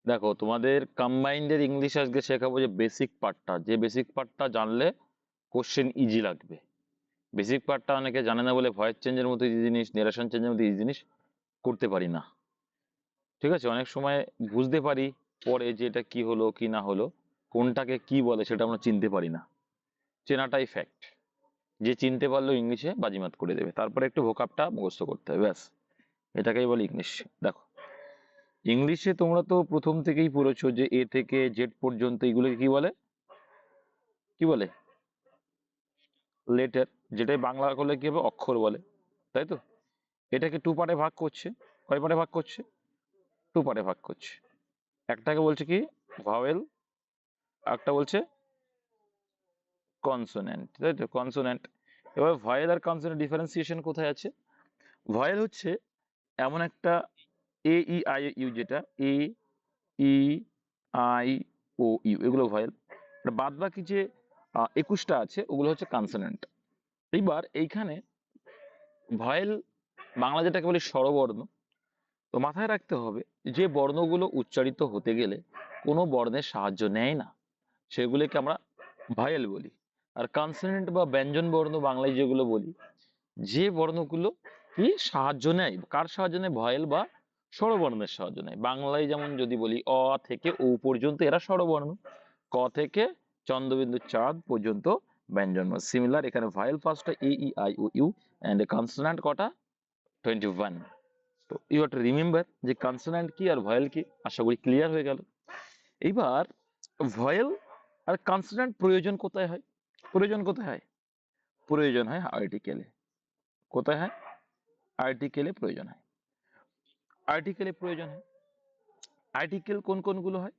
দেখো, তোমাদের কম্বাইন্ডের ইংলিশ আজকে শেখাবো যে বেসিক পার্টটা, যে বেসিক পার্টটা জানলে কোশ্চেন ইজি লাগবে। বেসিক পার্টটা অনেকে জানে না বলে ভয়েস চেঞ্জের মতো ইজি জিনিস, নেরেশন চেঞ্জের মতো ইজি জিনিস করতে পারি না। ঠিক আছে, অনেক সময় বুঝতে পারি পরে যে এটা কি হলো কি না হলো, কোনটাকে কি বলে সেটা আমরা চিনতে পারি না। চেনাটাই ফ্যাক্ট। যে চিনতে পারলো ইংলিশে বাজিমাত করে দেবে। তারপরে একটু ভোকাবটা মুখস্থ করতে হবে, ব্যাস। এটাকেই বলে ইংলিশ। দেখো, ইংলিশে তোমরা তো প্রথম থেকেই পড়েছো যে এ থেকে জেড পর্যন্ত এগুলোকে কি বলে? কি বলে? লেটার। যেটাই বাংলা করলে কি হবে? অক্ষর বলে, তাই তো? এটাকে টু পার্টে ভাগ করছে। কয় পার্টে ভাগ করছে? টু পার্টে ভাগ করছে। একটাকে বলছে কি ভাওয়েল, একটা বলছে কনসোনেন্ট, তাই তো? কনসোনেন্ট। এবার ভয়েল আর কনসোনেন্ট ডিফারেন্সিয়েশন কোথায় আছে? ভয়েল হচ্ছে এমন একটা এ ই আই ইউ, যেটা এ ই আই ও ইউ, এগুলো ভয়েল। বাদ বাকি যে 21টা আছে ওগুলো হচ্ছে কনসোনেন্ট। এইবার এইখানে ভয়েল, বাংলা যেটাকে বলি স্বরবর্ণ। তো মাথায় রাখতে হবে যে বর্ণগুলো উচ্চারিত হতে গেলে কোনো বর্ণের সাহায্য নেয় না, সেগুলোকে আমরা ভয়েল বলি। আর কনসোনেন্ট বা ব্যঞ্জন বর্ণ বাংলায় যেগুলো বলি, যে বর্ণগুলো কি সাহায্য নেয়, কার সাহায্য নেয়? ভয়েল বা স্বরবর্ণের সাহায্য নেয়। বাংলায় যেমন যদি বলি অ থেকে ও পর্যন্ত এরা স্বরবর্ণ, ক থেকে চন্দ্রবিন্দু চাঁদ পর্যন্ত ব্যঞ্জন। সিমিলার এখানে ভয়েল ফার্স্টটা A E I O U, and consonant কটা? 21। তো ইউ হ্যাভ টু রিমেম্বার যে কনসোনান্ট কি আর ভয়েল কি। আশা করি ক্লিয়ার হয়ে গেল। এইবার ভয়েল আর কনসোনান্ট প্রয়োজন কোথায় হয়? প্রয়োজন কোথায় হয়? প্রয়োজন হয় আর্টিকেলে। কোথায় হয়? আর্টিকেলে প্রয়োজন হয়। আর্টিকেলে প্রয়োজন হয়। আর্টিকেল কোন কোনগুলো হয়?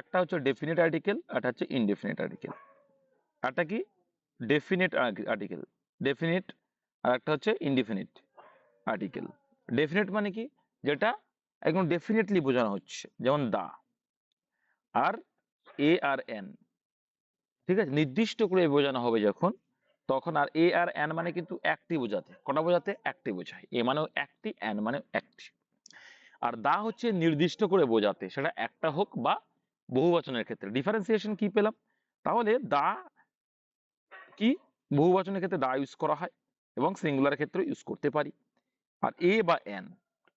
একটা হচ্ছে ডেফিনিট আর্টিকেল, একটা হচ্ছে ইনডেফিনিট আর্টিকেল। একটা কি? Definite article, definite. আর একটা হচ্ছে ইনডেফিনিট আর্টিকেল। ডেফিনিট মানে কি? যেটা একদম ডেফিনেটলি বোঝানো হচ্ছে, যেমন দা। আর এ আর এন, ঠিক আছে, নির্দিষ্ট করে বোঝানো হবে যখন, তখন। আর এ আর এন মানে কিন্তু একটি বোঝাতে, কটা বোঝাতে? একটি বোঝায়। এ মানেও একটি, এন মানেও একটি। আর দা হচ্ছে নির্দিষ্ট করে বোঝাতে, সেটা একটা হোক বা বহু বচনের ক্ষেত্রে। ডিফারেন্সিয়েশন কি পেলাম? তাহলে দা কি, বহু বচনের ক্ষেত্রে দা ইউজ করা হয় এবং সিঙ্গুলার ক্ষেত্রে ইউজ করতে পারি। আর এ বা এন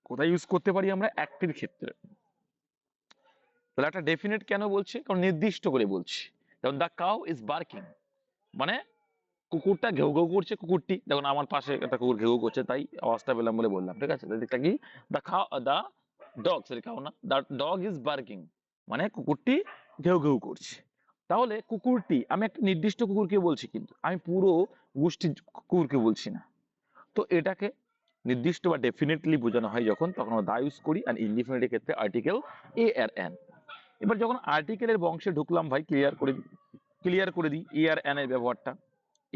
কোথায় ইউজ করতে পারি? আমরা একটির ক্ষেত্রে। তাহলে একটা ডেফিনেট কেন বলছি? কারণ নির্দিষ্ট করে বলছি। যেমন দ্য কাউ ইজ বার্কিং, মানে কুকুরটা ঘেউ ঘেউ করছে। কুকুরটি, দেখুন আমার পাশে একটা কুকুর ঘেউ ঘেউ করছে, তাই আওয়াজটা পেলাম বলে বললাম, ঠিক আছে? দিকটা কি? দ্য ডগ, সরি কাউ না, দ্য ডগ ইজ বার্কিং, মানে কুকুরটি ঘেউ ঘেউ করছে। তাহলে কুকুরটি, আমি একটা নির্দিষ্ট কুকুরকে বলছি, কিন্তু আমি পুরো গোষ্ঠীর কুকুরকে বলছি না। তো এটাকে নির্দিষ্ট বা ডেফিনেটলি বোঝানো হয় যখন, তখন আমরা দা ইউজ করি। আর ইনডিফিনিটের ক্ষেত্রে আর্টিকেল এ আর এন। এবার যখন আর্টিকেলের বংশে ঢুকলাম ভাই, ক্লিয়ার করে দিই এ আর এন এর ব্যবহারটা।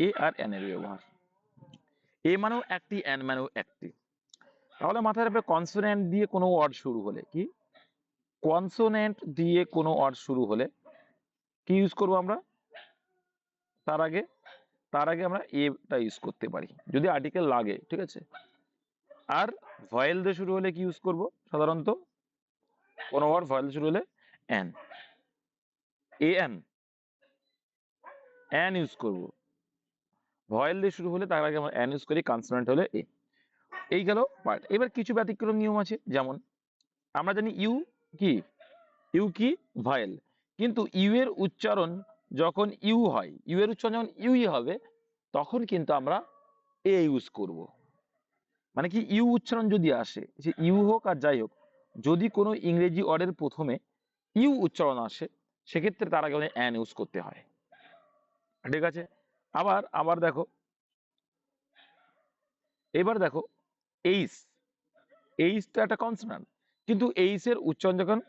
এ আর এন এর ব্যবহার, এ মানেও একটি, এন মানেও একটি। তাহলে মাথায় রাখবে কনসোনেন্ট দিয়ে কোনো ওয়ার্ড শুরু হলে কি, কনসোনেন্ট দিয়ে কোনো ওয়ার্ড শুরু হলে কি ইউজ করবো আমরা? তার আগে তার আগে আমরা এটা ইউজ করতে পারি যদি আর্টিকেল লাগে, ঠিক আছে? আর ভয়েল দিয়ে শুরু হলে কি ইউজ করব? সাধারণত কোনো ওয়ার্ড ভয়েল দিয়ে শুরু হলে N, A N, N use করব। ভয়েল দিয়ে শুরু হলে তার আগে আমরা এন ইউজ করি, কনসোনেন্ট হলে এ। এই গেল পার্ট। এবার কিছু ব্যতিক্রম নিয়ম আছে, যেমন আমরা জানি ইউ কি, ইউ কি ভয়েল। কিন্তু ইউ এর উচ্চারণ যখন ইউ হয়, ইউ এর উচ্চারণ যখন ইউই হবে, তখন কিন্তু আমরা এ ইউজ করব। মানে কি, ইউ উচ্চারণ যদি আসে, সে ইউ হোক আর যাই হোক, যদি কোনো ইংরেজি ওয়ার্ডের প্রথমে ইউ উচ্চারণ আসে, সেক্ষেত্রে তার আগে আমাদের অ্যান ইউজ করতে হয়, ঠিক আছে? আবার আবার দেখো, এবার দেখো এইস, এইস তো একটা কনসোনান্ট, কিন্তু এইস এর উচ্চারণ যখন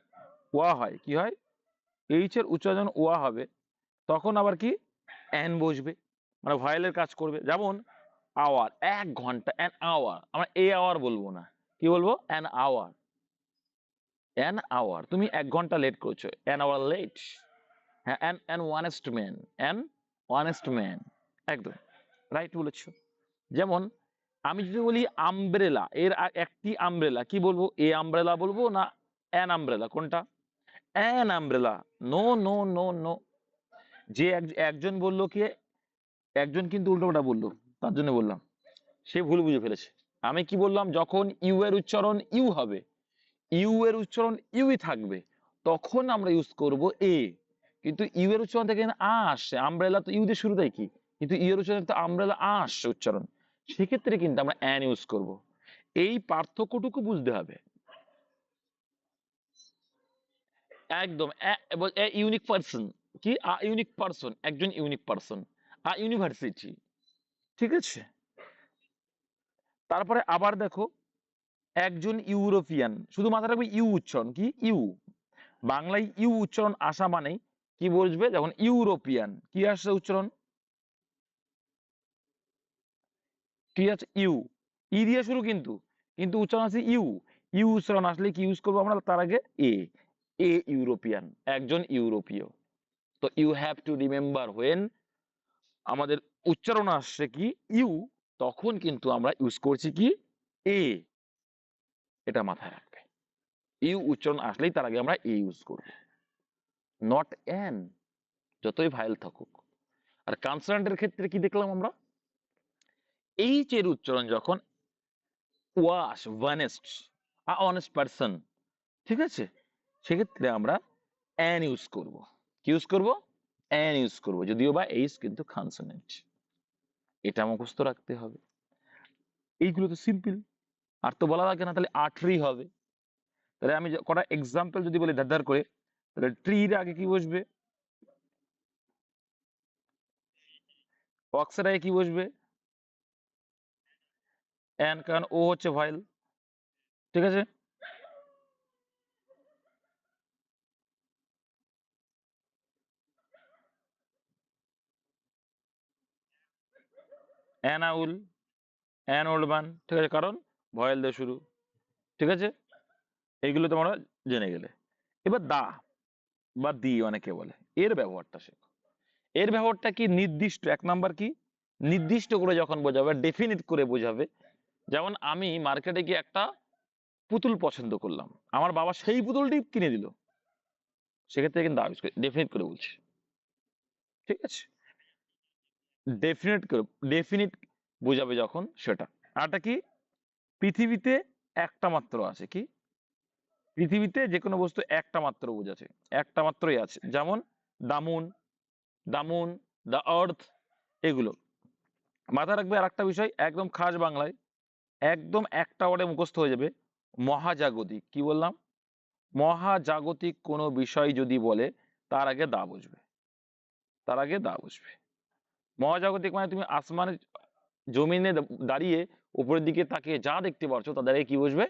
ওয়া হয়, কি হয়? এইচ এর উচ্চারণ যখন ওয়া হবে, তখন আবার কি অ্যান বসবে, মানে ভয়েলের কাজ করবে। যেমন আওয়ার, 1 ঘন্টা, অ্যান আওয়ার। আমরা এ আওয়ার বলবো না, কি বলবো? An hour. অ্যান আওয়ার, তুমি 1 ঘন্টা লেট করছো, অ্যান আওয়ার লেট। হ্যাঁ, an an honest man, an honest man, একদম রাইট বলেছো। যেমন আমি যদি বলি আমব্রেলা, এর একটি আমব্রেলা, কি বলবো? এ আমব্রেলা বলবো না অ্যান আমব্রেলা? কোনটা? An umbrella. No no no no. যে একজন বললো কি, একজন কিন্তু উল্টোপাল্টা বললো, তার জন্য বললাম, সে ভুল বুঝে ফেলেছে। আমি কি বললাম, যখন ইউ এর উচ্চারণ ইউ হবে, ইউ এর উচ্চারণ ইউই থাকবে, তখন আমরা ইউজ করব এ। কিন্তু ইউ এর উচ্চারণ থেকে আ আসছে, আমব্রেলা তো ইউ দিয়ে শুরু দেয় কি, কিন্তু ইউ এর উচ্চারণ তো আমব্রেলা আ আসছে উচ্চারণ, সেক্ষেত্রে কিন্তু আমরা অ্যান ইউজ করব। এই পার্থক্যটুকু বুঝতে হবে। একদম ইউনিক পার্সন, কি আ ইউনিক পার্সন, একজন ইউনিক পার্সন, আ ইউনিভার্সিটি। ঠিক আছে, তারপরে আবার দেখো, একজন ইউরোপিয়ান, শুধু মাথায় রাখবে ইউ উচ্চারণ, কি ইউ, বাংলায় ইউ উচ্চারণ আসা মানেই কি বুঝবে, যখন ইউরোপিয়ান কি আসছে উচ্চারণ, ঠিক আছে, ইউ, ই দিয়ে শুরু, কিন্তু কিন্তু উচ্চারণ আছে ইউ। ইউ উচ্চারণ আসলে কি ইউজ করবো আমরা, তার আগে এ, এ ইউরোপিয়ান, একজন ইউরোপীয়। তো you have to remember, when আমাদের উচ্চারণ আসছে কি ইউ, তখন কিন্তু আমরা ইউজ করছি কি এ, এটা মাথায় রাখবে। ইউ উচ্চারণ আসলেই তার আগে আমরা এ ইউজ করব, নট এন, যতই ভাইল থাকুক। আর কনসোনেন্টের ক্ষেত্রে কি দেখলাম আমরা, এইচ এর উচ্চারণ যখন ওয়াশ, ভানেস্ট, আ অনেস্ট পারসন, ঠিক আছে, সেক্ষেত্রে আমরা অ্যান ইউজ করব। কি ইউজ করব, অ্যান ইউজ করব, যদিও বা এইচ কিন্তু কনসোনেন্ট। এটা মুখস্থ রাখতে হবে। এইগুলো তো সিম্পল, আর তো বলা লাগে না, তাহলে আটরি হবে। তাহলে আমি কটা এক্সাম্পল যদি বলি ধার করে, তাহলে ট্রির আগে কি বসবে, অক্সের আগে কি বসবে, অ্যান, কারণ ও হচ্ছে ভাইল। ঠিক আছে, অ্যানাউল, অ্যান ওল্ডম্যান, ঠিক আছে, কারণ ভয়েল দিয়ে শুরু। ঠিক আছে, এইগুলো তোমরা জেনে গেলে। এবার দা বা দি অনেকে বলে, এর ব্যবহারটা শেখো। এর ব্যবহারটা কি, নির্দিষ্ট, এক নাম্বার কি, নির্দিষ্ট করে যখন বোঝাবে, ডেফিনিট করে বোঝাবে। যেমন আমি মার্কেটে গিয়ে একটা পুতুল পছন্দ করলাম, আমার বাবা সেই পুতুলটি কিনে দিল, সেক্ষেত্রে কিন্তু ডেফিনিট করে বলছি। ঠিক আছে, ডেফিনিট করে, ডেফিনিট বোঝাবে যখন, সেটা। আরটা কি, পৃথিবীতে একটা মাত্র আছে, কি পৃথিবীতে যে কোনো বস্তু একটা মাত্র বোঝাচ্ছে, একটা মাত্রই আছে, যেমন দামুন, দামুন, দা আর্থ, এগুলো মাথায় রাখবে। আর একটা বিষয় একদম খাস বাংলায়, একদম একটা ওয়ার্ডে মুখস্থ হয়ে যাবে, মহাজাগতিক। কি বললাম, মহাজাগতিক কোনো বিষয় যদি বলে, তার আগে দা বসবে, তার আগে দা বসবে। মহাজাগতিক মানে তুমি আসমানে, জমিনে দাঁড়িয়ে উপরের দিকে তাকিয়ে যা দেখতে পারছো, তাদের আগে কি বসবে,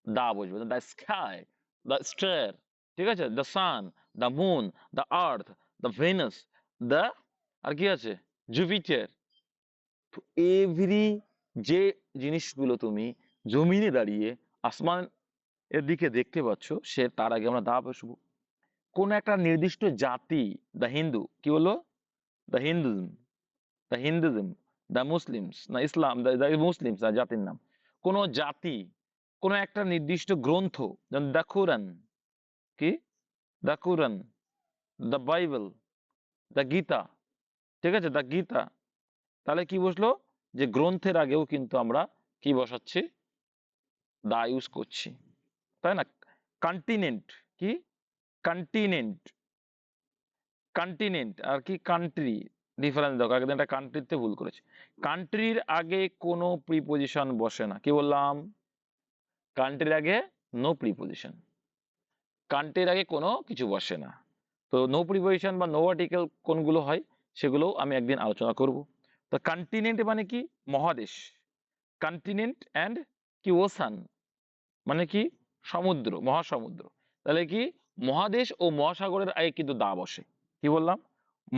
দা বসবে। দ্য স্কাই, দ্য স্টার, ঠিক আছে, the sun, the moon, the earth, the Venus, the, আর কি আছে, জুপিটার। এভরি, যে জিনিসগুলো তুমি জমিনে দাঁড়িয়ে আসমান এর দিকে দেখতে পাচ্ছ, সে তার আগে আমরা দা বসবো। কোন একটা নির্দিষ্ট জাতি, দ্য হিন্দু, কি বললো, দ্য হিন্দুজম, দ্য হিন্দুজম, দ্য মুসলিমস, না ইসলাম, দ্য মুসলিমস, জাতির নাম। কোন জাতি, কোন একটা নির্দিষ্ট গ্রন্থ, যেমন দ্য কুরআন, কি, the Quran, the Bible, the Gita, ঠিক আছে, দ্য গীতা। তাহলে কি বসলো, যে গ্রন্থের আগেও কিন্তু আমরা কি বসাচ্ছি, দা ইউজ করছি, তাই না। কন্টিনেন্ট, কি, কন্টিনেন্ট, কন্টিনেন্ট আর কি কান্ট্রি, ডিফারেন্স দেখো, একদিন একটা কান্ট্রিতে ভুল করেছে। কান্ট্রির আগে কোনো প্রিপোজিশন বসে না, কি বললাম, কান্ট্রির আগে নো প্রিপোজিশন, কান্ট্রির আগে কোনো কিছু বসে না। তো নো প্রিপোজিশন বা নো আর্টিকেল কোনগুলো হয়, সেগুলো আমি একদিন আলোচনা করব। তো কন্টিনেন্ট মানে কি, মহাদেশ, কন্টিনেন্ট অ্যান্ড কি ওসান, মানে কি, সমুদ্র, মহাসমুদ্র। তাহলে কি, মহাদেশ ও মহাসাগরের আগে কিন্তু দা বসে। কি বললাম,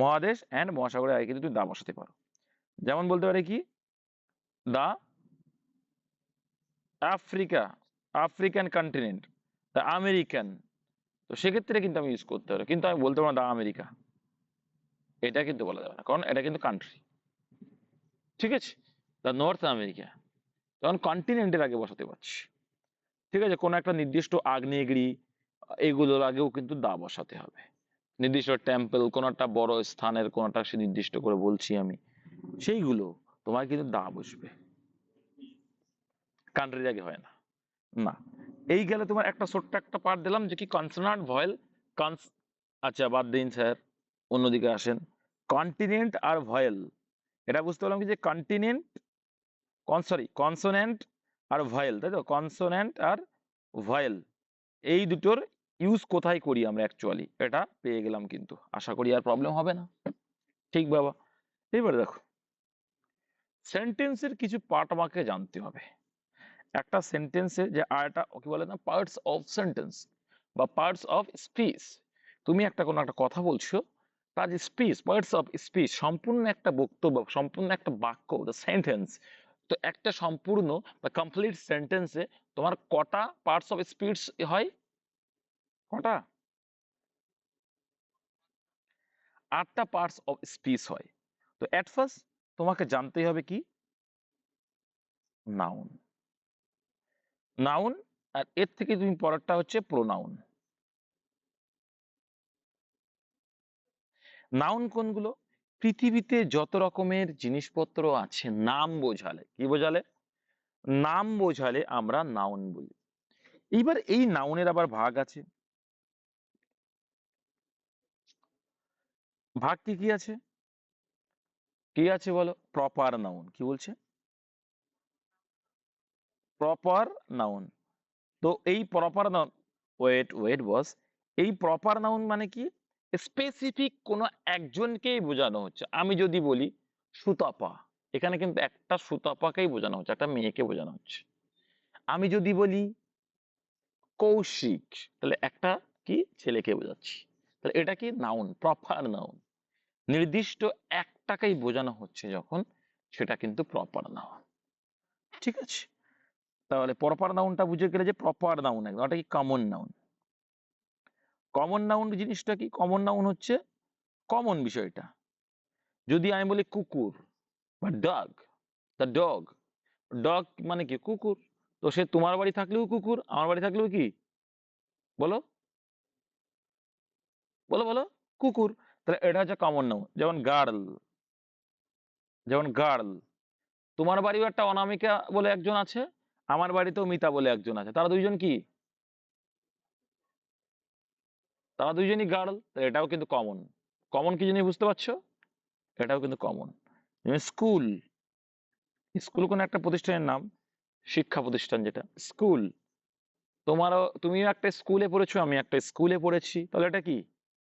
মহাদেশ অ্যান্ড মহাসাগরের আগে কিন্তু তুমি দা বসাতে পারো। যেমন বলতে পারে কি, দা আফ্রিকা, আফ্রিকান কন্টিনেন্ট, দা আমেরিকান। তো সেক্ষেত্রে কিন্তু আমি ইউজ করতে পারি, কিন্তু আমি বলতে পারবো না দা আমেরিকা, এটা কিন্তু বলা যাবে না, কারণ এটা কিন্তু কান্ট্রি। ঠিক আছে, দা নর্থ আমেরিকা, তখন কন্টিনেন্টের আগে বসাতে পারছি। ঠিক আছে, কোনো একটা নির্দিষ্ট আগ্নেয়গিরি, এগুলোর আগেও কিন্তু দা বসাতে হবে। নির্দিষ্ট টেম্পল, কোন একটা বড় স্থানের কোন একটা সে নির্দিষ্ট করে বলছি আমি, সেইগুলো তোমার কিন্তু দা বসবে, কান্ট্রির আগে হয় না। না, এই গেলে তোমার একটা ছোট্ট একটা পার্ট দিলাম যে কি কনসোনান্ট ভয়েল। কনস আচ্ছা বাদ দিন স্যার, অন্যদিকে আসেন। কন্টিনেন্ট আর ভয়েল, এটা বুঝতে পারলাম কি যে কন্টিনেন্ট, সরি কনসোনেন্ট আর ভয়েল, তাই তো, কনসোনেন্ট আর ভয়েল, এই দুটোর ইউজ কোথায় করি আমরা অ্যাকচুয়ালি, এটা পেয়ে গেলাম কিন্তু, আশা করি আর প্রবলেম হবে না। ঠিক বাবা। এবার দেখো, সেন্টেন্সের কিছু পার্ট আমাকে জানতে হবে। একটা সেন্টেন্সের যে আরটা ওকে বলে না পার্টস অফ সেন্টেন্স বা পার্টস অফ স্পিচ। তুমি একটা কোনো একটা কথা বলছো, তার যে স্পিচ, পার্টস অফ স্পিচ, সম্পূর্ণ একটা বক্তব্য, সম্পূর্ণ একটা বাক্য, দ্য সেন্টেন্স। তো একটা সম্পূর্ণ বা কমপ্লিট সেন্টেন্সে তোমার কটা পার্টস অফ স্পিচ হয়? কটা? 8টা পার্টস অফ স্পিচ হয়। তো এট ফার্স্ট তোমাকে জানতেই হবে কি, নাউন। নাউন, আর এর থেকে তুমি পরেরটা হচ্ছে প্রোনাউন। নাউন কোনগুলো? পৃথিবীতে যত রকমের জিনিসপত্র আছে নাম বোঝালে, কি বোঝালে? নাম বোঝালে আমরা নাউন বলি। এইবার এই নাউনের আবার ভাগ আছে। ভাগ কি কি আছে? কি আছে বলো? Proper noun. কি বলছে? Proper noun. তো এই প্রপার নাউন, ওয়েট ওয়েট বস, এই প্রপার নাউন মানে কি? স্পেসিফিক কোনো একজনকেই বোঝানো হচ্ছে। আমি যদি বলি সুতপা, এখানে কিন্তু একটা সুতপাকেই বোঝানো হচ্ছে, একটা মেয়েকে বোঝানো হচ্ছে। আমি যদি বলি কৌশিক, তাহলে একটা কি ছেলেকে বোঝাচ্ছি। তাহলে এটা কি নাউন, প্রপার নাউন। নির্দিষ্ট একটাকেই বোঝানো হচ্ছে যখন, সেটা কিন্তু প্রপার নাউন। ঠিক আছে, তাহলে প্রপার নাউনটা বুঝে গেলে যে প্রপার নাউন একদম, ওটা কি কমন নাউন। কমন নাউন জিনিসটা কি? কমন নাউন হচ্ছে কমন বিষয়টা। যদি আমি বলি কুকুর বা ডগ, দ্য ডগ, ডগ মানে কি কুকুর। তো সে তোমার বাড়ি থাকলেও কুকুর, আমার বাড়ি থাকলেও কি, বলো বলো বলো, কুকুর। তাহলে এটা হচ্ছে কমন নাউন। যেমন গার্ল, যেমন গার্ল, তোমার বাড়িও একটা অনামিকা বলে একজন আছে, আমার বাড়িতেও মিতা বলে একজন আছে, তারা দুইজন কি, তারা দুইজনই গার্ল। এটাও কিন্তু কমন। কমন কি জিনিস বুঝতে পারছো? এটাও কিন্তু কমন। স্কুল, স্কুল কোন একটা প্রতিষ্ঠানের নাম, শিক্ষা প্রতিষ্ঠান যেটা স্কুল। তোমারও, তুমিও একটা স্কুলে পড়েছো, আমি একটা স্কুলে পড়েছি, তাহলে এটা কি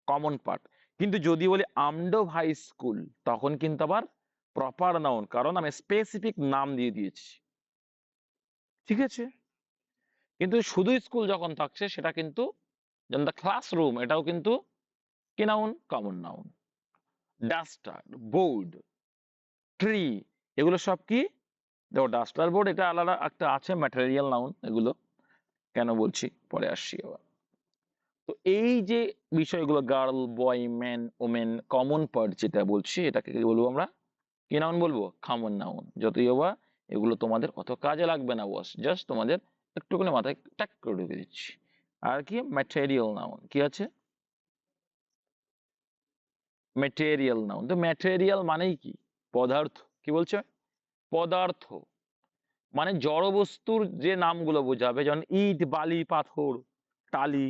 কমন পার্ট। কিন্তু যদি বলি আমডো হাই স্কুল, তখন কিন্তু আবার প্রপার নাউন, কারণ আমি স্পেসিফিক নাম দিয়ে দিয়েছি। ঠিক আছে, কিন্তু শুধু স্কুল যখন থাকছে সেটা কিন্তু, যেমন দ্য ক্লাসরুম, এটাও কিন্তু কি noun, common noun. Duster, board, tree, এগুলো সব কি, দেখো ডাস্টার বোর্ড এটা আলাদা একটা আছে ম্যাটেরিয়াল নাউন। এগুলো কেন বলছি পরে আসছি আবার। তো এই যে বিষয়গুলো, গার্ল, বয়, ম্যান, ওমেন, কমন পার্ট যেটা বলছি, এটাকে কি বলবো আমরা, কি নাউন বলবো, কমন নাউন। যতই বা এগুলো তোমাদের অত কাজে লাগবে না বস, জাস্ট তোমাদের একটুখানি মাথায় ট্যাক করে ঢুকে দিচ্ছি। আর কি ম্যাটেরিয়াল নাউন, কি আছে, ম্যাটেরিয়াল নাউন। তো ম্যাটেরিয়াল মানেই কি, পদার্থ। কি বলছে, পদার্থ মানে জড় বস্তুর যে নামগুলো বোঝাবে, যেমন ইট, বালি, পাথর, টালি,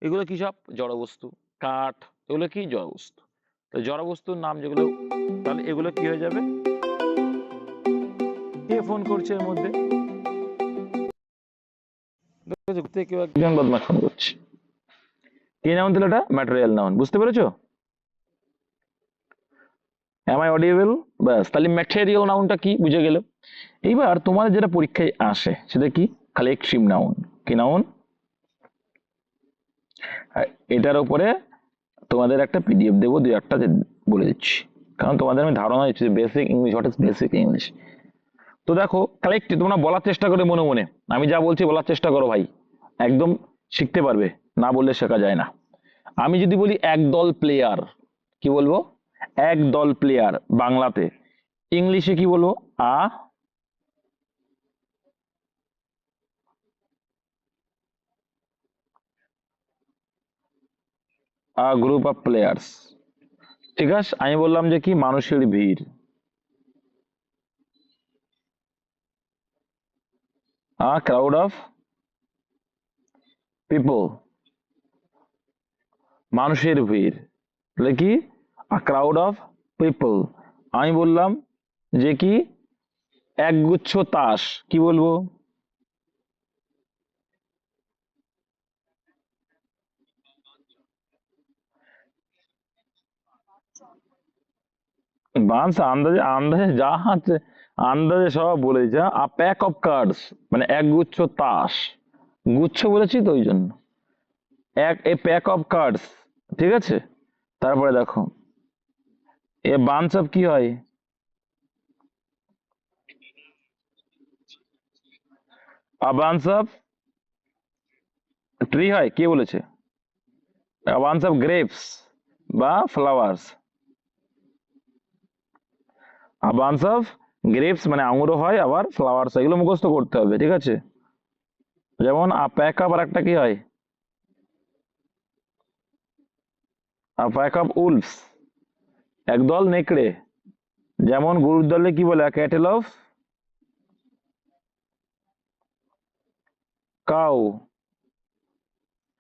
এগুলো কি সব জড় বস্তু। কাঠ, এগুলো কি জড় বস্তু। তো জড় বস্তুর নাম যেগুলো, তাহলে এগুলো কি হয়ে যাবে। কে ফোন করছে এর মধ্যে? দেখেছো? কেউ একজন বদমাশ ফোন করছে। কি নাউন তাহলে? এটা ম্যাটেরিয়াল নাউন, বুঝতে পেরেছো? Am I audible? ব্যাস, তাহলে ম্যাটেরিয়াল নাউনটা কি বুঝে গেল। এইবার তোমাদের যেটা পরীক্ষায় আসে সেটা কি, কালেকটিভ নাউন। কি নাউন? এটার উপরে তোমাদের একটা পিডিএফ দেবো, দুই একটা বলে দিচ্ছি, কারণ তোমাদের আমি ধারণা দিচ্ছি basic English, what is basic English. তো দেখো কালেক্টিভ, তোমরা বলার চেষ্টা করে মনে মনে, আমি যা বলছি বলার চেষ্টা করো ভাই, একদম শিখতে পারবে, না বললে শেখা যায় না। আমি যদি বলি একদল প্লেয়ার, কি বলবো, একদল প্লেয়ার বাংলাতে, ইংলিশে কি বলবো, আ, আ গ্রুপ অফ প্লেয়ার্স। ঠিক আছে, আমি বললাম যে কি মানুষের ভিড়, আ ক্রাউড অফ পিপল, মানুষের ভিড়, তাহলে কি আ ক্রাউড অফ পিপল। আমি বললাম যে কি একগুচ্ছ তাস, কি বলবো? বান্স আন্দাজে আন্দাজে যা আছে, আন্দাজে সব বলেছে। আ প্যাক অফ কার্ডস মানে একগুচ্ছ তাস, গুচ্ছ বলেছি তো ওই জন্য। এ প্যাক অফ কার্ডস, ঠিক আছে। তারপরে দেখো এ বান্স অফ কি হয়? আ বান্স অফ ট্রি হয়, কে বলেছে? আ বান্স অফ গ্রেপস বা flowers. A buns of grapes মানে আঙুরও হয়, আবার ফ্লাওয়ার্স, এগুলো মুখস্থ করতে হবে, ঠিক আছে। যেমন আ প্যাক অফ আর একটা কি হয়? আ প্যাক অফ উলফস, একদল নেকড়ে। যেমন গরুর দলে কি বলে? ক্যাটেল অফ কাউ,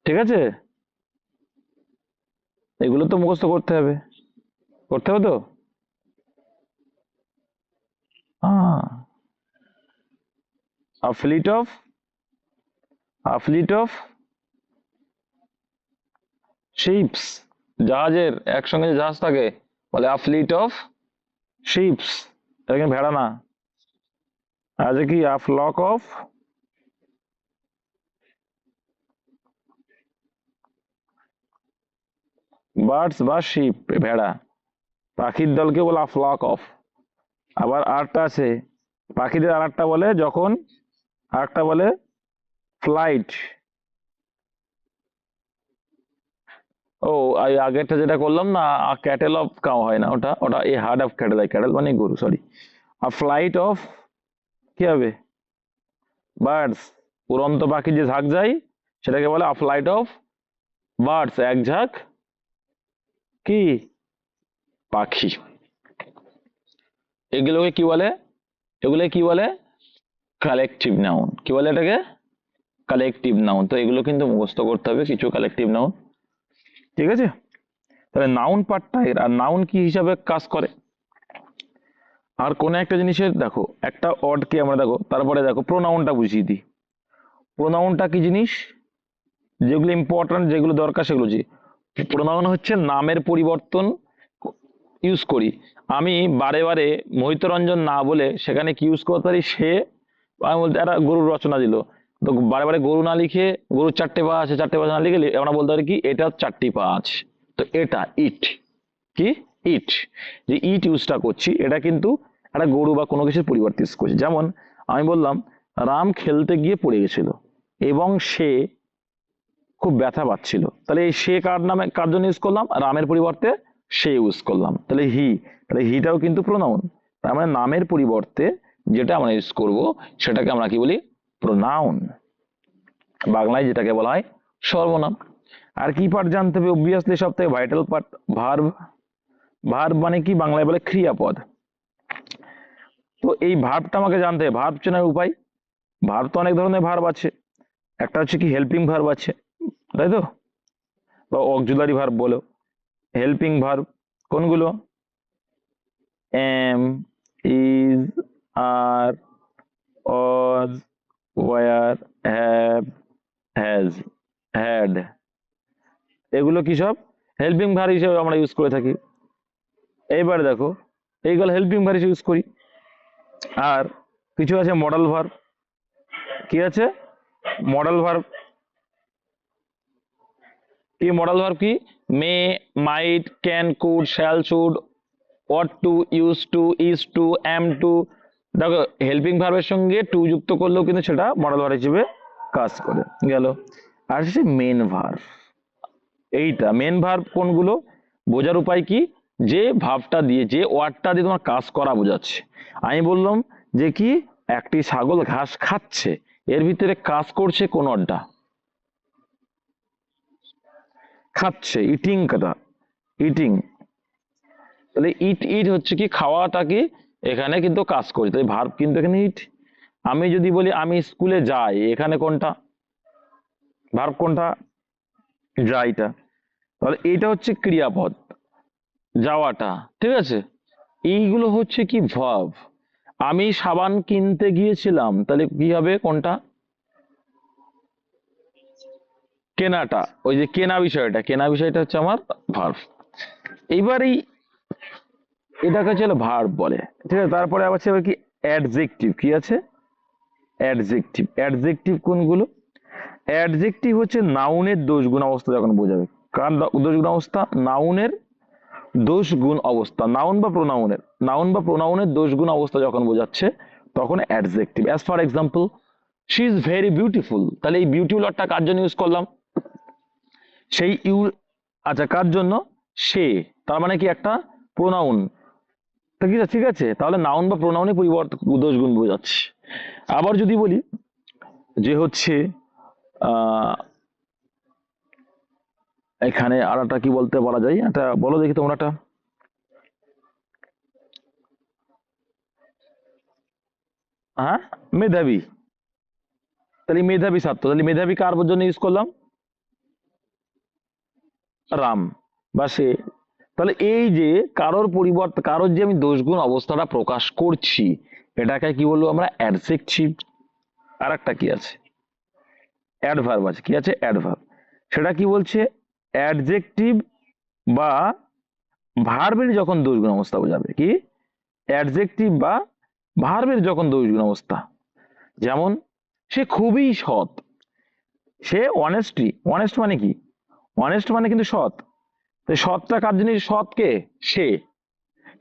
ঠিক আছে। এগুলো তো মুখস্থ করতে হবে, করতে হবে তো। A fleet of, a fleet of ships, জাহাজের একসঙ্গে যে জাহাজ থাকে বলে আ ফ্লিট অফ শিপস, এটা কিন্তু ভেড়া না। আছে কি আ ফ্লক অফ বার্ডস বা শিপ, ভেড়া। পাখির দলকে বলে আ ফ্লক অফ। আবার আরেকটা আছে, পাখিদের আরেকটা বলে যখন, আরেকটা বলে ফ্লাইট। ও, এই আগেরটা যেটা করলাম না, ক্যাটেল অফ কাউ হয় না, ওটা ওটা এই হার্ড অফ ক্যাটেল হয়, ক্যাটেল মানে গরু, সরি। আর ফ্লাইট অফ কি হবে? বার্ডস, উড়ন্ত পাখি যে ঝাঁক যায় সেটাকে বলে আ ফ্লাইট অফ বার্ডস, এক ঝাঁক কি পাখি। এগুলোকে কি বলে? এগুলো কি বলে? Collective noun. কি বলে এটাকে? Collective noun. তো এগুলো কিন্তু মুখস্থ করতে হবে, কিছু কালেকটিভ নাউন, ঠিক আছে। তাহলে নাউন পার্টটা এর, আর নাউন কি হিসাবে কাজ করে। আর কোন একটা জিনিসের দেখো একটা অড কে আমরা দেখো, তারপরে দেখো প্রোনাউনটা বুঝিয়ে দিই। প্রোনাউনটা কি জিনিস? যেগুলো ইম্পর্টেন্ট, যেগুলো দরকার সেগুলো জি। প্রোনাউন হচ্ছে নামের পরিবর্তন ইউজ করি। আমি বারে বারে মোহিতরঞ্জন না বলে সেখানে কি ইউজ করতে পারি? সে, আমি বলতে একটা গরুর রচনা দিল, তো বারে বারে গরু না লিখে গরুর চারটে পা আছে, চারটে পা না লিখে আমরা বলতে পারি কি এটা চারটি পা আছে। তো এটা ইট, কি ইট, যে ইট ইউজটা করছি এটা কিন্তু একটা গরু বা কোনো কিছুর পরিবর্তে ইউজ করছি। যেমন আমি বললাম রাম খেলতে গিয়ে পড়ে গেছিল এবং সে খুব ব্যথা পাচ্ছিল, তাহলে এই সে কার নামে, কার জন্য ইউজ করলাম? রামের পরিবর্তে সে ইউজ করলাম, তাহলে হি। তাহলে হিটাও কিন্তু প্রোনাউন। তার মানে নামের পরিবর্তে যেটা আমরা ইউজ করব সেটাকে আমরা কি বলি? প্রোনাউন। বাংলায় যেটাকে বলা হয় সর্বনাম। আর কি পার্ট জানতে হবে? অবভিয়াসলি সব থেকে ভাইটাল পার্ট ভার্ব। ভার্ব মানে কি? বাংলায় বলে ক্রিয়াপদ। তো এই ভার্বটা আমাকে জানতে হবে। ভার্ব চেনার উপায়, ভার্ব তো অনেক ধরনের ভার্ব আছে। একটা হচ্ছে কি হেল্পিং ভার্ব আছে, তাই তো, বা অক্সিলারি ভার্ব বলো। হেল্পিং ভার্ব কোনগুলো? Am, is, are, was, were, have, has, had, এগুলো কি সব হেল্পিং ভার্ব হিসেবে আমরা ইউজ করে থাকি। এইবার দেখো এইগুলো হেল্পিং ভার্ব হিসেবে ইউজ করি। আর কিছু আছে মডাল ভার্ব। কি আছে? Modal verb. কি মডাল ভার্ব? কি may, might, can, could, shall, should, ought to, used to, is to, am to। দেখো হেল্পিং ভার্বের সঙ্গে টু যুক্ত করলেও কিন্তু সেটা মডাল ভার্ব হিসেবে কাজ করে গেল। আর হচ্ছে মেন ভার্ব। এইটা মেন ভার্ব কোনগুলো? বোঝার উপায় কি? যে ভাবটা দিয়ে, যে ওয়ার্ডটা দিয়ে তোমার কাজ করা বোঝাচ্ছে। আমি বললাম যে কি একটি ছাগল ঘাস খাচ্ছে, এর ভিতরে কাজ করছে কোন ওয়ার্ডটা? খাচ্ছে, ইটিং কথা, ইটিং। তাহলে ইট ইট হচ্ছে কি খাওয়াটা, কি এখানে কিন্তু কাজ করি, তাই ভার্ব কিন্তু এখানে ইট। আমি যদি বলি আমি স্কুলে যাই, এখানে কোনটা ভার্ব, কোনটা যাইটা। তাহলে এটা হচ্ছে ক্রিয়াপদ, যাওয়াটা, ঠিক আছে। এইগুলো হচ্ছে কি ভার্ব। আমি সাবান কিনতে গিয়েছিলাম, তাহলে কি হবে কোনটা, কেনাটা, ওই যে কেনা বিষয়টা, কেনা বিষয়টা হচ্ছে আমার ভার্ব। এইবারই এটাকে হচ্ছে ভার্ব বলে, ঠিক আছে। তারপরে আবার হচ্ছে কি অ্যাডজেক্টিভ, কি আছে অ্যাডজেক্টিভ। অ্যাডজেক্টিভ কোনগুলো, অ্যাডজেক্টিভ হচ্ছে নাউনের দোষ গুণ অবস্থা যখন বোঝাবে। কার দোষ গুণ অবস্থা, নাউনের দোষ গুণ অবস্থা, নাউন বা প্রোনাউনের, নাউন বা প্রোনাউনের দোষ গুণ অবস্থা যখন বোঝাচ্ছে তখন adjective. As for example, she is very beautiful, তাহলে এই বিউটিফুল ওয়ার্ডটা কার জন্য ইউজ করলাম, সেই আচ্ছা কার জন্য, সে, তার মানে কি একটা প্রোনাউন, ঠিক আছে। তাহলে নাউন বা প্রোনাউনে পরিবর্তন দোষ গুণ বোঝাচ্ছে। আবার যদি বলি যে হচ্ছে আহ এখানে আর একটা কি বলতে পারা যায়, এটা বলো দেখি তোমরা একটা। হ্যাঁ, মেধাবী, তাহলে মেধাবী ছাত্র, তাহলে মেধাবী কার জন্য ইউজ করলাম, রাম বা সে। তাহলে এই যে কারোর পরিবর্তে কারোর যে আমি দোষগুণ অবস্থাটা প্রকাশ করছি, এটাকে কি বলবো আমরা, অ্যাডজেক্টিভ। আর একটা কি আছে, অ্যাডভার্ব আছে, কি আছে অ্যাডভার্ব। সেটা কি বলছে, অ্যাডজেক্টিভ বা ভার্বের যখন দোষগুণ অবস্থা বোঝাবে, কি অ্যাডজেক্টিভ বা ভার্বের যখন দোষগুণ অবস্থা। যেমন সে খুবই সৎ, সে অনেস্টলি, অনেস্ট মানে কি, অনেস্ট মানে কিন্তু সৎ। তো সৎটা কার জন্য, সৎ কে, সে,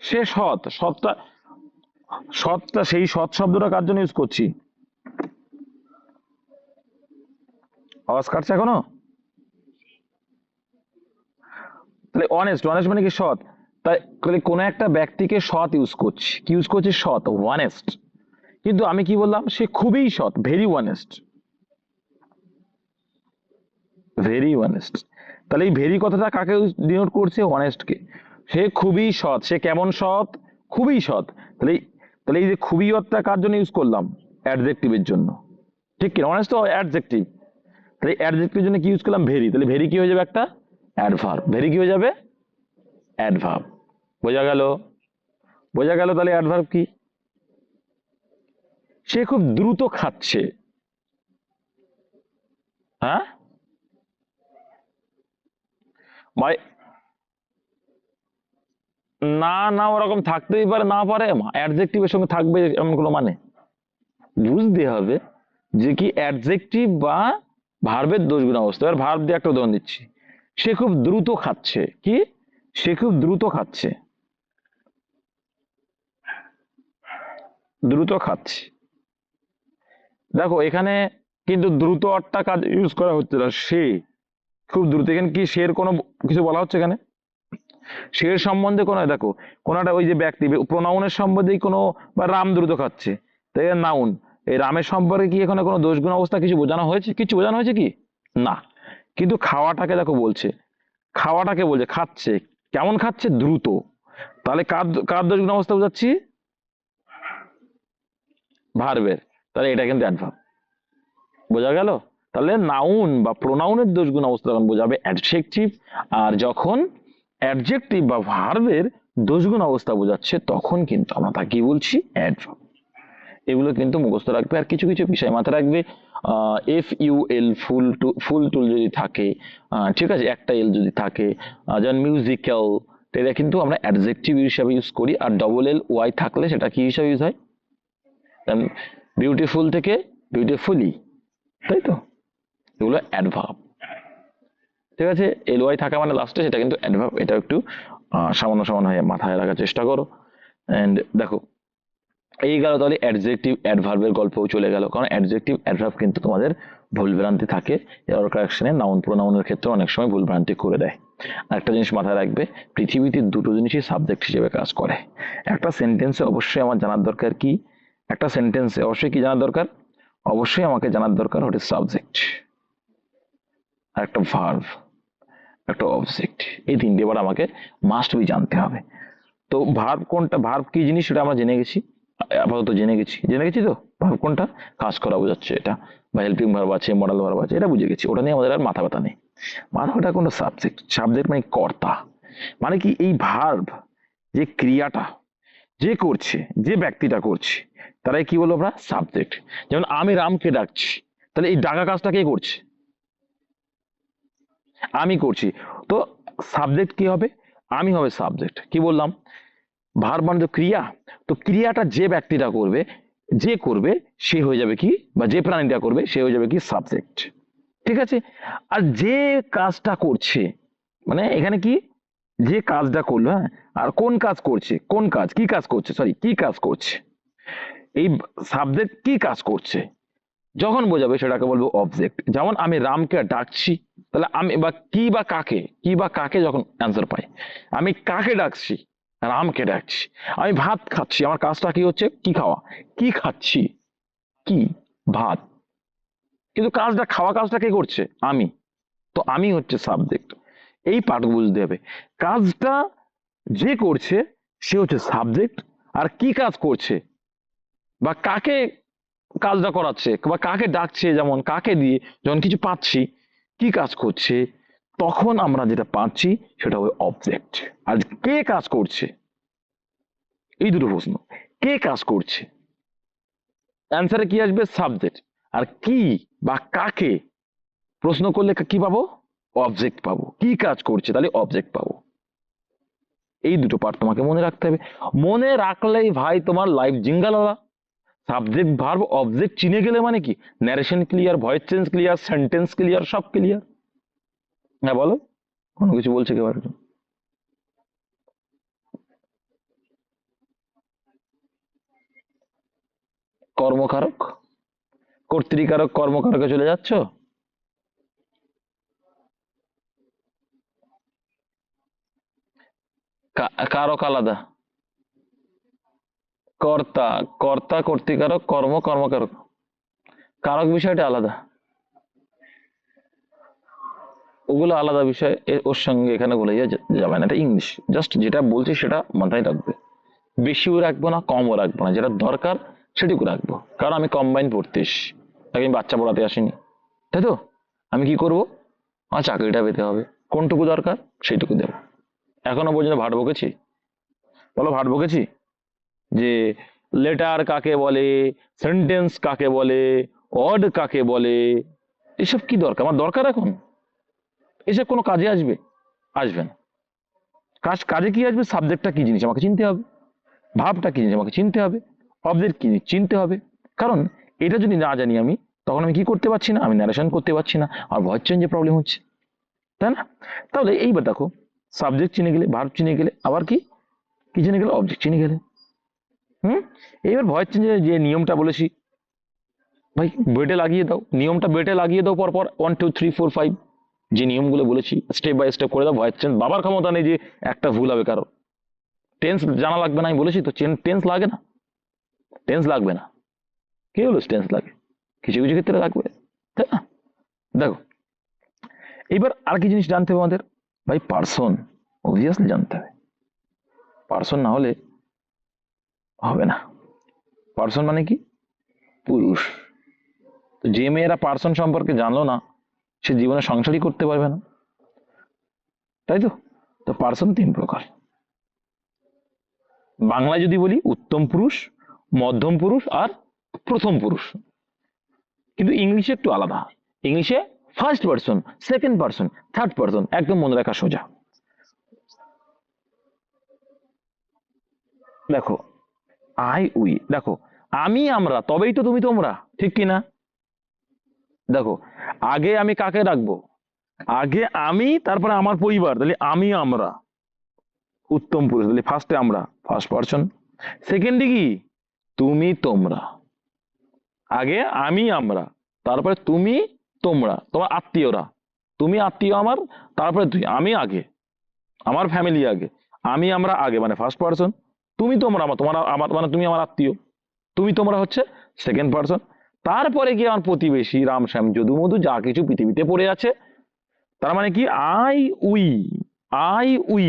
সে সৎ, সৎটা, সৎটা সেই সৎ শব্দটা কার জন্য ইউজ করছি, আওয়াজ কাটছে এখনো, তাহলে অনেস্ট, অনেস্ট মানে কি সৎ। তাই তাহলে কোনো একটা ব্যক্তিকে সৎ ইউজ করছি, কি ইউজ করছি, সৎ, অনেস্ট। কিন্তু আমি কি বললাম, সে খুবই সৎ, ভেরি অনেস্ট, ভেরি অনেস্ট। তাহলে এই ভেরি কথাটা কাকে ডিনোট করছে, অনেস্টকে। সে খুবই সৎ, সে কেমন সৎ, খুবই সৎ। তাহলে তাহলে এই যে খুবই অতটা কার জন্য ইউজ করলাম, অ্যাডজেক্টিভের জন্য, ঠিক কি, অনেস্ট তো অ্যাডজেক্টিভ। তাহলে অ্যাডজেক্টিভের জন্য কি ইউজ করলাম, ভেরি, তাহলে ভেরি কি হয়ে যাবে, একটা অ্যাডভার্ব, ভেরি কি হয়ে যাবে, অ্যাডভার্ব। বোঝা গেল, বোঝা গেল। তাহলে অ্যাডভার্ব কি, সে খুব দ্রুত খাচ্ছে, হ্যাঁ ভাই, না না ওরকম থাকতেই পারে, না পারে, অ্যাডজেক্টিভের সঙ্গে থাকবে এমন কোনো মানে, বুঝতে হবে যে কি অ্যাডজেক্টিভ বা ভার্বের দোষগুণ অবস্থা। এবার ভার্ব দিয়ে একটা উদাহরণ দিচ্ছি, সে খুব দ্রুত খাচ্ছে, কি সে খুব দ্রুত খাচ্ছে, দ্রুত খাচ্ছে। দেখো এখানে কিন্তু দ্রুত অর্থটা কাজ ইউজ করা হচ্ছে না, সে খুব দ্রুত, এখানে কি সের কোনো কিছু বলা হচ্ছে এখানে, সের সম্বন্ধে কোনো, দেখো কোনো একটা ওই যে ব্যক্তি প্রোনাউনের সম্বন্ধেই কোনো, বা রাম দ্রুত খাচ্ছে, তাই নাউন, এই রামের সম্পর্কে কি এখানে কোনো দোষগুণ অবস্থা কিছু বোঝানো হয়েছে, কিছু বোঝানো হয়েছে কি, না। কিন্তু খাওয়াটাকে দেখো বলছে, খাওয়াটাকে বলছে খাচ্ছে, কেমন খাচ্ছে, দ্রুত। তাহলে কার কার দোষগুণ অবস্থা বোঝাচ্ছি, ভার্বের। তাহলে এটা কিন্তু অ্যাডভার্ব, বোঝা গেল। তাহলে নাউন বা প্রোনাউনের দোষগুণ অবস্থা যখন বোঝাবে অ্যাডজেক্টিভ, আর যখন অ্যাডজেক্টিভ বা ভার্বের দোষগুণ অবস্থা বোঝাচ্ছে তখন কিন্তু আমরা তা কি বলছি, অ্যাডভার্ব। এগুলো কিন্তু মুখস্থ রাখবে। আর কিছু কিছু বিষয় মাথায় রাখবে, এফ ইউ এল, ফুল টু, ফুল টুল যদি থাকে, ঠিক আছে, একটা এল যদি থাকে, যেমন মিউজিক্যাল, এটা কিন্তু আমরা অ্যাডজেক্টিভ হিসাবে ইউজ করি। আর ডবল এল ওয়াই থাকলে সেটা কি হিসাবে ইউজ হয়, বিউটিফুল থেকে বিউটিফুলি, তাই তো, এগুলো অ্যাডভার্ব, ঠিক আছে। এল ওয়াই থাকা মানে লাস্টে, সেটা কিন্তু অ্যাডভার্ব। এটা একটু সামান্য সামান্য হয়ে মাথায় রাখার চেষ্টা করো। এন্ড দেখো এই গেল তাহলে অ্যাডজেক্টিভ অ্যাডভার্বের গল্পও চলে গেল, কারণ অ্যাডজেক্টিভ অ্যাডভার্ব কিন্তু তোমাদের ভুলভ্রান্তি থাকে, এরর কারেকশনে নাউন প্রোনাউনের ক্ষেত্রে অনেক সময় ভুলভ্রান্তি করে দেয়। একটা জিনিস মাথায় রাখবে, পৃথিবীতে দুটো জিনিসই সাবজেক্ট হিসেবে কাজ করে। একটা সেন্টেন্সে অবশ্যই আমার জানার দরকার কি, একটা সেন্টেন্সে অবশ্যই কি জানার দরকার, অবশ্যই আমাকে জানার দরকার হোয়াট ইজ সাবজেক্ট, আর একটা ভার্ব। একটা অবজেক্ট। এই তিনটে এবার আমাকে মাস্ট বি জানতে হবে। তো ভার্ব কোনটা, ভার্ব কি জিনিস সেটা আমরা জেনে গেছি, আপাতত জেনে গেছি তো ভার্ব কোনটা, কাজ করা বোঝাচ্ছে এটা, বা হেল্পিং ভার্ব আছে, মডাল ভার্ব আছে, এটা বুঝে গেছি, ওটা নিয়ে আমাদের আর মাথা ব্যথা নেই। মাথা ব্যথা কোনো সাবজেক্ট, সাবজেক্ট মানে কর্তা, মানে কি এই ভার্ব যে ক্রিয়াটা যে করছে, যে ব্যক্তিটা করছে, তারাই কি বলবো আমরা, সাবজেক্ট। যেমন আমি রামকে ডাকছি, তাহলে এই ডাকা কাজটা কে করছে, আমি করছি। তো সাবজেক্ট কি হবে, আমি হবে সাবজেক্ট। কি বললাম, ভার্ব মানে তো ক্রিয়া, তো ক্রিয়াটা যে ব্যক্তিটা করবে, যে করবে সে হয়ে যাবে কি, বা যে প্রাণীটা করবে সে হয়ে যাবে কি, সাবজেক্ট। ঠিক আছে। আর যে কাজটা করছে, মানে এখানে কি, যে কাজটা করলো, হ্যাঁ, আর কোন কাজ করছে, কোন কাজ, কি কাজ করছে, সরি কি কাজ করছে, এই সাবজেক্ট কি কাজ করছে যখন বোঝাবে সেটাকে বলবো অবজেক্ট। যেমন আমি রামকে ডাকছি, তাহলে আমি বা কি বা কাকে, কি বা কাকে যখন অ্যান্সার পাই, আমি কাকে ডাকছি, রামকে ডাকছি। আমি ভাত খাচ্ছি, আমার কাজটা কি হচ্ছে, কি খাওয়া, কি খাচ্ছি, কি, ভাত। কিন্তু কাজটা, খাওয়া কাজটা কে করছে, আমি। তো আমি হচ্ছে সাবজেক্ট। এই পার্ট বুঝতে হবে। কাজটা যে করছে সে হচ্ছে সাবজেক্ট, আর কি কাজ করছে বা কাকে কাজটা করাচ্ছে বা কাকে ডাকছে, যেমন কাকে দিয়ে যখন কিছু পাচ্ছি, কি কাজ করছে, তখন আমরা যেটা পাচ্ছি সেটা হবে অবজেক্ট। আর কে কাজ করছে, এই দুটো প্রশ্ন, কে কাজ করছে, অ্যান্সারে কি আসবে, সাবজেক্ট। আর কি বা কাকে প্রশ্ন করলে কি পাবো, অবজেক্ট পাবো। কি কাজ করছে তাহলে অবজেক্ট পাবো। এই দুটো পার্ট তোমাকে মনে রাখতে হবে। মনে রাখলেই ভাই তোমার লাইফ জিঙ্গালালা। সাবজেক্ট ভার্ব অবজেক্ট চিনে গেলে মানে কি, narration clear, voice change clear, sentence clear, সব ক্লিয়ার। হ্যাঁ বলো, কোনো কিছু বলছে কেউ আর? কর্মকারক, কর্তৃকারক, কর্মকারকে চলে যাচ্ছ। কারক আলাদা, কর্তা, কর্তা কর্তৃকারক, কর্ম কর্মকারক, কারক বিষয়টা আলাদা, ওগুলো আলাদা বিষয়, ওর সঙ্গে এখানে বলে যাবে না, এটা ইংলিশ। জাস্ট যেটা বলছি সেটা মাথায় রাখবে, বেশিও রাখবো না কমও রাখবো না, যেটা দরকার সেটুকু রাখবো। কারণ আমি কম্বাইন পড়তে এসেছি, আমি বাচ্চা পড়াতে আসিনি, তাই তো। আমি কি করব, আমার চাকরিটা পেতে হবে, কোনটুকু দরকার সেইটুকু দেবো। এখনো পর্যন্ত ভাট বকেছি, বলো ভাট বকেছি যে লেটার কাকে বলে, সেন্টেন্স কাকে বলে, ওয়ার্ড কাকে বলে, এসব কি দরকার, আমার দরকার এখন এসব কোনো কাজে আসবে, আসবে না। কাজে কি আসবে, সাবজেক্টটা কি জিনিস আমাকে চিনতে হবে, ভাবটা কি জিনিস আমাকে চিনতে হবে, অবজেক্ট কি জিনিস চিনতে হবে। কারণ এটা যদি না জানি আমি, তখন আমি কি করতে পারছি না, আমি ন্যারেশন করতে পারছি না, আর ভয়েস চেঞ্জে প্রবলেম হচ্ছে, তাই না? তাহলে এইবার দেখো, সাবজেক্ট চিনে গেলে, ভার্ব চিনে গেলে, আবার কি কি চিনে গেলে, অবজেক্ট চিনে গেলে। হুম। এইবার ভয়েস চেঞ্জের যে নিয়মটা বলেছি, ভাই বেটে লাগিয়ে দাও, নিয়মটা বেটে লাগিয়ে দাও পরপর, 1 2 3 4 5, যে নিয়মগুলো বলেছি স্টেপ বাই স্টেপ করে দাও। ভয়েস চেঞ্জ বাবার ক্ষমতা নেই যে একটা ভুল হবে কারো। টেন্স জানা লাগবে না, আমি বলেছি তো, টেন্স লাগে না, টেন্স লাগবে না, কে বলো টেন্স লাগে, কিছু কিছু ক্ষেত্রে লাগবে, তাই না? দেখো, এইবার আর কি জিনিস জানতে হবে আমাদের, ভাই পার্সন অবভিয়াসলি জানতে হবে, পার্সন না হলে হবে না। পার্সন মানে কি, পুরুষ। তো যে মেয়েরা পার্সন সম্পর্কে জানলো না, সে জীবনে সংসারই করতে পারবে না, তাই তো। তো পার্সন 3 প্রকার, বাংলায় যদি বলি উত্তম পুরুষ, মধ্যম পুরুষ আর প্রথম পুরুষ। কিন্তু ইংলিশে একটু আলাদা, ইংলিশে first person, second person, third person, একদম মনে রাখা সোজা। দেখো, আই উই, দেখো আমি আমরা তবেই তো তুমি তোমরা, ঠিক কি না? দেখো, আগে আমি কাকে রাখবো, আগে আমি, তারপরে আমার পরিবার, তাহলে আমি আমরা, উত্তম পুরুষ, তাহলে ফার্স্টে আমরা, ফার্স্ট পার্সন। সেকেন্ডে কি, তুমি তোমরা, আগে আমি আমরা, তারপরে তুমি তোমরা, তোমার আত্মীয়রা, তুমি আত্মীয় আমার, তারপরে তুই, আমি আগে, আমার ফ্যামিলি আগে, আমি আমরা আগে মানে ফার্স্ট পার্সন, তুমি তোমরা আমার, তোমার আমার মানে তুমি আমার আত্মীয়, তুমি তোমরা হচ্ছে সেকেন্ড পার্সন। তারপরে গিয়ে আমার প্রতিবেশী, রাম শ্যাম যদু মধু যা কিছু পৃথিবীতে পড়ে আছে, তার মানে কি আই উই, আই উই,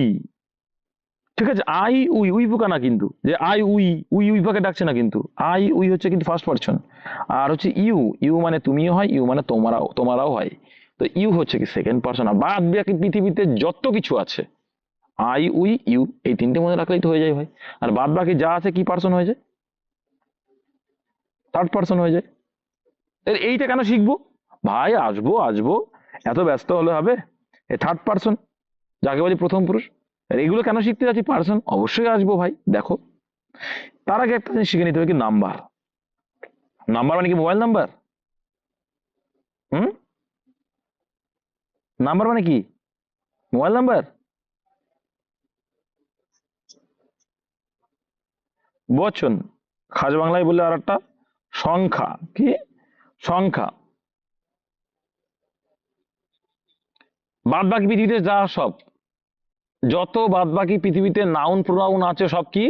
ঠিক আছে, আই উই, উই পোকা না কিন্তু, যে আই উই, উই উই পোকে ডাকছে না কিন্তু, আই উই হচ্ছে কিন্তু ফার্স্ট পারসন। আর হচ্ছে ইউ, ইউ মানে তুমিও হয়, ইউ মানে তোমরাও, তোমরাও হয়। তো ইউ হচ্ছে কি সেকেন্ড পারসন। আর বাদ বাকি পৃথিবীতে যত কিছু আছে, আই উই ইউ, এই তিনটে মনে রাখলেই তো হয়ে যায় ভাই। আর বাদ বাকি যা আছে কি পারসন হয়ে যায়, থার্ড পারসন হয়ে যায়। এইটা কেন শিখবো ভাই? আসবো আসবো, এত ব্যস্ত হলে হবে? এই থার্ড পারসন, যাকে বলি প্রথম পুরুষ, আর এগুলো কেন শিখতে যাচ্ছি? পারসন অবশ্যই আসবো ভাই। দেখো, তার আগে একটা জিনিস শিখে নিতে হবে কি, নাম্বার। নাম্বার মানে কি মোবাইল নাম্বার? হুম, নাম্বার মানে কি মোবাইল নাম্বার? বচন, খাস বাংলায় বললে আর একটা সংখ্যা। কি সংখ্যা? বাদ বাকি পৃথিবীতে যা সব, যত বাদ বাকি পৃথিবীতে নাউন প্রোনাউন আছে সব কি?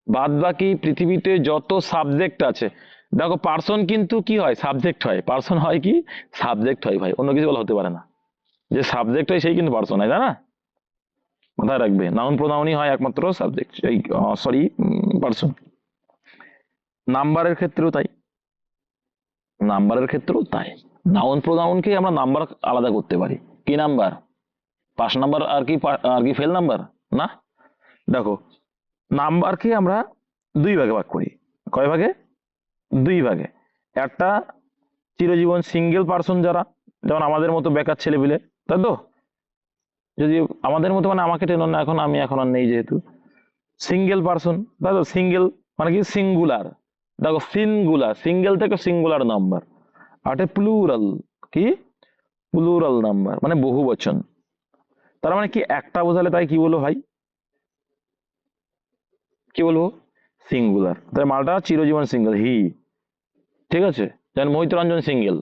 বাদ বাকি পৃথিবীতে যত সাবজেক্ট আছে, দেখো পার্সন কিন্তু কি হয়, সাবজেক্ট হয়। পার্সন হয় কি, সাবজেক্ট হয় ভাই, অন্য কিছু বলা হতে পারে না। যে সাবজেক্ট হয় সেই কিন্তু পার্সন হয়, তাই না? মাথায় রাখবে, নাউন প্রোনাউনই হয় একমাত্র সাবজেক্ট, এই সরি, পার্সন। নাম্বারের ক্ষেত্রেও তাই, নাম্বারের ক্ষেত্রেও তাই। নাউন প্রোনাউনকে আমরা নাম্বার আলাদা করতে পারি। কি নাম্বার? পাস নাম্বার আর কি, আর কি ফেল নাম্বার না। দেখো, নাম্বারকে আমরা দুই ভাগে ভাগ করি। কয় ভাগে? দুই ভাগে। একটা চিরজীবন সিঙ্গেল পার্সন, যারা যেমন আমাদের মতো বেকার ছেলেপিলে, তাই তো, যদি আমাদের মতো মানে আমাকে টেনো না, এখন আমি এখন আর নেই যেহেতু, সিঙ্গেল পার্সন, তাই তো। সিঙ্গেল মানে কি সিঙ্গুলার, দেখো সিঙ্গুলার, সিঙ্গেল থেকে সিঙ্গুলার নাম্বার। আর প্লুরাল, কি প্লুরাল নাম্বার মানে বহু বচন। তার মানে কি একটা বোঝালে তাই কি বলবো ভাই, কি বলবো? সিঙ্গুলার। তাই মালটা চিরজীবন সিঙ্গেল, হি, ঠিক আছে। যেমন মোহিত রঞ্জন সিঙ্গেল,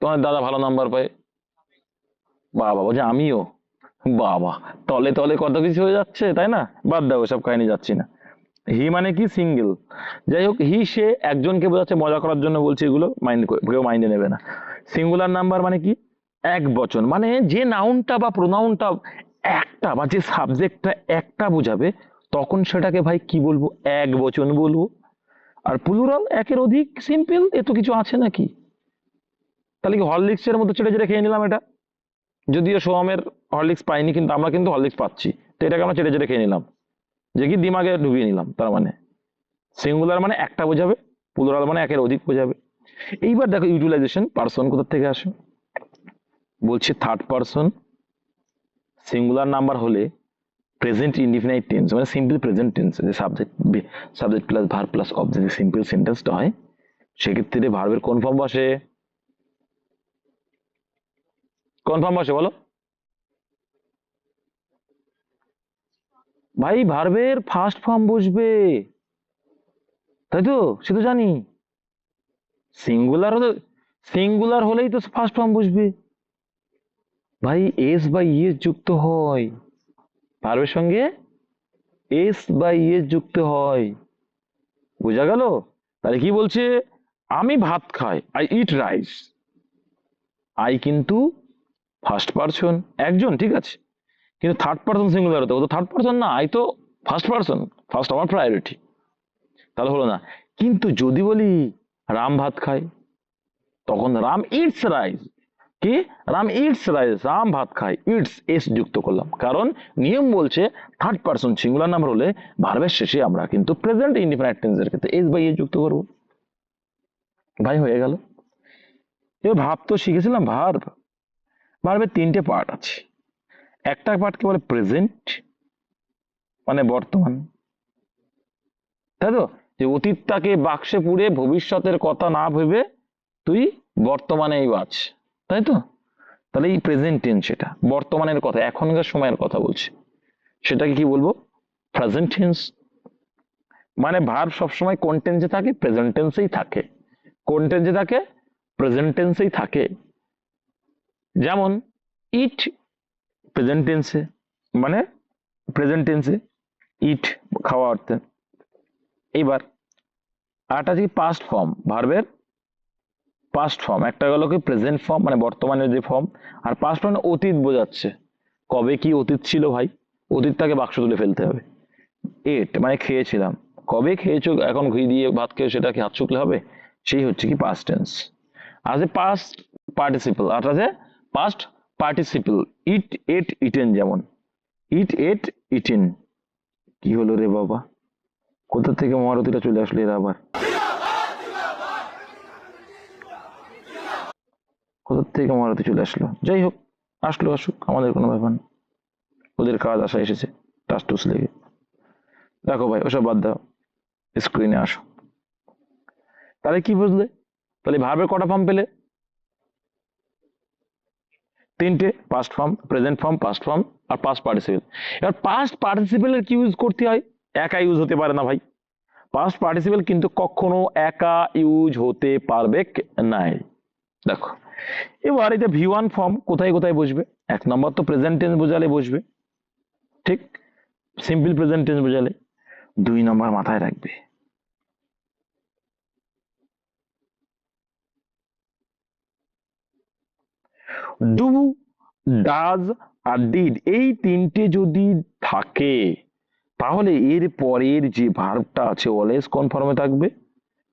তোমার দাদা ভালো নাম্বার পায়, বাবা বলছে আমিও, বাবা, তলে তলে কত কিছু হয়ে যাচ্ছে, তাই না? বাদ দাও সব কাহিনী, যাচ্ছি না। হি মানে কি সিঙ্গেল। যাই হোক, হি সে একজনকে বোঝাচ্ছে, মজা করার জন্য বলছি, এগুলো মাইন্ড, কেউ মাইন্ডে নেবে না। সিঙ্গুলার নাম্বার মানে কি, এক বচন, মানে যে নাউনটা বা প্রোনাউনটা একটা, বা যে সাবজেক্টটা একটা বোঝাবে, তখন সেটাকে ভাই কি বলবো, এক বচন বলবো। আর প্লুরাল একের অধিক, সিম্পল, এ তো কিছু আছে নাকি? তাহলে কি হরলিক্সের মতো চেটে চেটে খেয়ে নিলাম এটা? যদিও সোয়ামের হরলিক্স পাইনি, কিন্তু আমরা কিন্তু হরলিক্স পাচ্ছি, তো এটাকে আমরা চেটে চেটে খেয়ে নিলাম, যে কি দিমাগে ঢুকিয়ে নিলাম। তার মানে সিঙ্গুলার মানে একটা বোঝাবে, প্লুরাল মানে একের অধিক বোঝাবে। এইবার দেখো ইউটিলাইজেশন, পার্সন কোথা থেকে আসে, বলছে থার্ড পার্সন সিঙ্গুলার নাম্বার হলে প্রেজেন্ট ইনডিফিনাইট টেন্স, মানে সিম্পল প্রেজেন্ট টেন্স, যে subject, subject plus verb plus object, যে সিম্পল সেন্টেন্সটা হয়, সেক্ষেত্রে ভার্বের কোন ফর্ম বসে? কোন ফর্ম বসে বলো ভাই? ভার্বের ফার্স্ট ফর্ম বসবে, তাই তো, সে তো জানি। সিঙ্গুলার হলে, সিঙ্গুলার হলেই তো ফার্স্ট ফর্ম বসবে ভাই। এস বা ইএস যুক্ত হয় ভার্বের সঙ্গে, এস বা ইএস যুক্ত হয়, বোঝা গেল? তাহলে কি বলছে, আমি ভাত খাই, আই ইট রাইস। আই কিন্তু ফার্স্ট পারসন, একজন, ঠিক আছে, কিন্তু থার্ড পারসন সিঙ্গুলার হতো, ও তো থার্ড পারসন না, আই তো ফার্স্ট পারসন, ফার্স্ট আমার প্রায়োরিটি, তাহলে হলো না। কিন্তু যদি বলি রাম ভাত খায়, তখন রাম ইটস রাইস, কি, রাম ইটস রাইস, রাম ভাত খায়, ইটস এস যুক্ত করলাম, কারণ নিয়ম বলছে থার্ড পারসন সিঙ্গুলার নাম্বার হলে ভার্বের শেষে আমরা কিন্তু প্রেজেন্ট ইনডিফিনাইট টেন্সের ক্ষেত্রে এস বাই এ যুক্ত করবো। ভাই হয়ে গেল। এবার ভাব তো শিখেছিলাম, ভার্ব, ভার্বের তিনটে পার্ট আছে। একটা পার্টকে বলে প্রেজেন্ট, মানে বর্তমান, তাই তো, যে অতীতটাকে বাক্সে পুরে ভবিষ্যতের কথা না ভেবে তুই বর্তমানেই বাঁচ, তাই তো। তাহলে এই প্রেজেন্ট টেন্স, সেটা বর্তমানের কথা, এখনকার সময়ের কথা বলছে, সেটাকে কি বলবো, প্রেজেন্ট টেন্স। মানে ভার্ব সবসময় কোন টেন্সে থাকে, প্রেজেন্ট টেন্সেই থাকে। কোন টেন্সে থাকে, প্রেজেন্ট টেন্সেই থাকে। যেমন ইট প্রেজেন্ট টেন্সে, মানে প্রেজেন্ট টেন্সে ইট, খাওয়া অর্থে। এইবার আরটা কি, পাস্ট ফর্ম ভার্বের, পাস্ট ফর্ম, একটা গেল কি প্রেজেন্ট ফর্ম মানে বর্তমানের যে ফর্ম, আর পাস্ট ফর্ম অতীত বোঝাচ্ছে, কবে কি অতীত ছিল ভাই, অতীতটাকে বাক্স তুলে ফেলতে হবে। এট মানে খেয়েছিলাম, কবে খেয়েছো, এখন ঘি দিয়ে ভাত খেয়ে সেটা কি হাত শুকলে হবে, সেই হচ্ছে কি পাস্ট টেন্স। আজ এ পাস্ট পার্টিসিপল, আর আছে পাস্ট পার্টিসিপল, ইট এট ইটেন, যেমন ইট এট ইটেন। কি হলো রে বাবা, কোথা থেকে মহারথীরা চলে আসলো এরা আবার, কোথা থেকে মহারথী চলে আসলো, যাই হোক আসলো আসুক, আমাদের কোনো ব্যাপার না, ওদের কাজ আসা এসেছে টাস টুস লেগে। দেখো ভাই ওসব বাদ দাও, স্ক্রিনে আসো। তাহলে কি বুঝলে, তাহলে ভার্বের কটা ফর্ম পেলে, তিনটে, past form, present form, past form আর পাস্ট পার্টিসিপেল। এবার পাস্ট পার্টিসিপেলের কি ইউজ করতে হয়, একা ইউজ হতে পারে না ভাই, পাস্ট পার্টিসিপেল কিন্তু কখনো একা ইউজ হতে পারবে নাই। দেখো এবার এটা ভি ওয়ান ফর্ম কোথায় কোথায় বসবে, এক নম্বর তো প্রেজেন্ট টেন্স বোঝালে বসবে, ঠিক, সিম্পল প্রেজেন্ট টেন্স বোঝালে। দুই নম্বর মাথায় রাখবে, ডু, ডাজ আর ডিড, এই তিনটে যদি থাকে তাহলে এর পরের যে ভার্বটা আছে অলওয়েজ কোন ফর্মে থাকবে,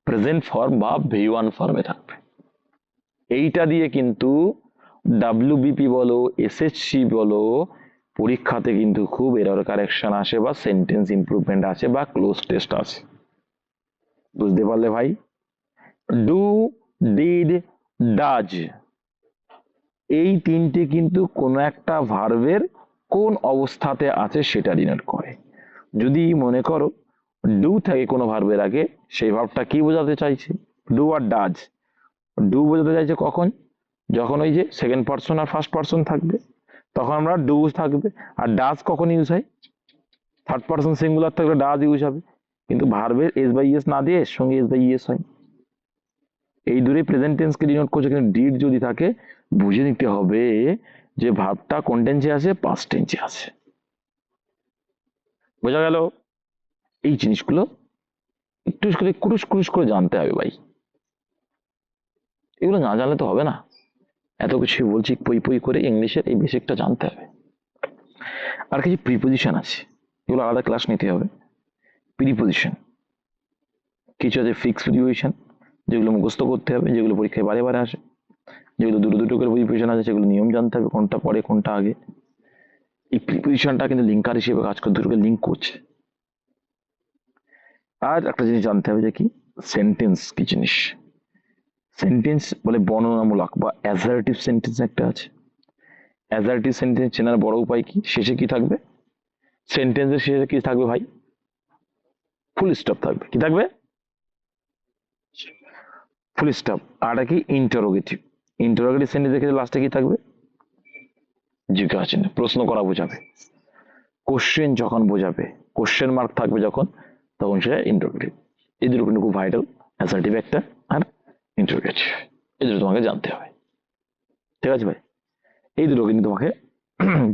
প্রেজেন্ট ফর্ম বা ভি ওয়ান ফর্মে থাকবে। এইটা দিয়ে কিন্তু ডাব্লিউবিপি বলো, এসএসসি বলো, পরীক্ষাতে কিন্তু খুব এরর কারেকশন আসে বা সেন্টেন্স ইমপ্রুভমেন্ট আছে বা ক্লোজ টেস্ট আছে। বুঝতে পারলে ভাই, ডু, ডিড, ডাজ, এই তিনটে কিন্তু কোনো একটা ভার্বের কোন অবস্থাতে আছে সেটা ডিনোট করে। যদি মনে করো ডু থাকে কোনো ভার্বের আগে, সেই ভার্বটা কি বোঝাতে চাইছে, ডু আর ডাজ, ডু বোঝাতে চাইছে কখন, যখন ওই যে সেকেন্ড পার্সন আর ফার্স্ট পার্সন থাকবে তখন আমরা ডু থাকবে, আর ডাজ কখন ইউজ হয়, থার্ড পার্সন সিঙ্গুলার থাকলে ডাজ ইউজ হবে, কিন্তু ভার্বের এস বাই ইএস না দিয়ে এর সঙ্গে এস বাই ইএস হয়। এই দূরে প্রেজেন্ট টেন্সকে ডিনোট করছে, কিন্তু ডিড যদি থাকে বুঝে নিতে হবে যে ভার্বটা কোন টেন্সে আছে, পাস্ট টেন্সে আছে। বোঝা গেল, এই জিনিসগুলো একটু করে কুরুশ কুরুশ করে জানতে হবে ভাই, এগুলো না জানলে তো হবে না, এত কিছু বলছি পই পই করে, ইংলিশের এই বেসিকটা জানতে হবে। আর কিছু প্রিপোজিশন আছে, এগুলো আলাদা ক্লাস নিতে হবে। প্রিপোজিশন কিছু আছে, ফিক্স প্রিপোজিশন যেগুলো মুখস্থ করতে হবে, যেগুলো পরীক্ষায় বারে বারে আসে, যেগুলো দুটো দুটো করে প্রিপোজিশন আছে সেগুলো নিয়ম জানতে হবে, কোনটা পরে কোনটা আগে। এই প্রিপোজিশনটা কিন্তু লিঙ্কার হিসেবে কাজ করে, দুটোকে লিঙ্ক করছে। আর একটা জিনিস জানতে হবে যে কি, সেন্টেন্স কি জিনিস, সেন্টেন্স বলে বর্ণনামূলক বা অ্যাসার্টিভ সেন্টেন্স একটা আছে। অ্যাসার্টিভ সেন্টেন্স চেনার বড় উপায় কি, শেষে কি থাকবে, সেন্টেন্সের শেষে কি থাকবে ভাই, ফুল স্টপ থাকবে, কি থাকবে, ফুল স্টপ। আর কি ইন্টারোগেটিভ, ইন্টারোগেটিভ সেন্টেন্সের ক্ষেত্রে লাস্টে কি থাকবে, জিজ্ঞাসা চিহ্ন, প্রশ্ন করা বোঝাবে। কোশ্চেন যখন বোঝাবে, কোশ্চেন মার্ক থাকবে যখন, তখন সেটা ইন্টারোগেটিভ। এই দুটো কিন্তু খুব ভাইটাল, অ্যাসার্টিভ একটা আর ইন্টারোগেটিভ, এই দুটো তোমাকে জানতে হবে, ঠিক আছে ভাই, এই দুটো কিন্তু তোমাকে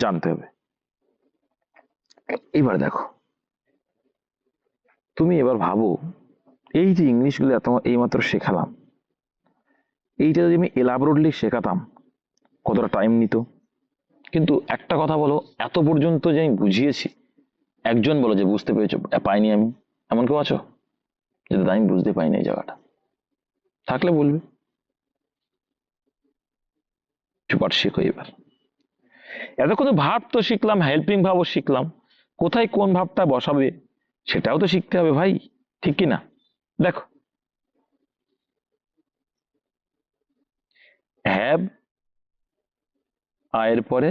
জানতে হবে। এবার দেখো, তুমি এবার ভাবো, এই যে ইংলিশগুলো এত এইমাত্র শেখালাম, এইটা যদি আমি এলাবোরেটলি শেখাতাম কতটা টাইম নিত। কিন্তু একটা কথা বলো, এত পর্যন্ত যে আমি বুঝিয়েছি, একজন বলো যে বুঝতে পেরেছো, পাইনি আমি, এমন কেউ আছো, যে দাদা আমি বুঝতে পাইনি এই জায়গাটা, থাকলে বলবে। সুপার শেখো এবার, এতক্ষণ ভাব তো শিখলাম, হেল্পিং ভাবও শিখলাম, কোথায় কোন ভাবটা বসাবে সেটাও তো শিখতে হবে ভাই, ঠিক কি না। দেখো, হ্যাভ আয়ের পরে,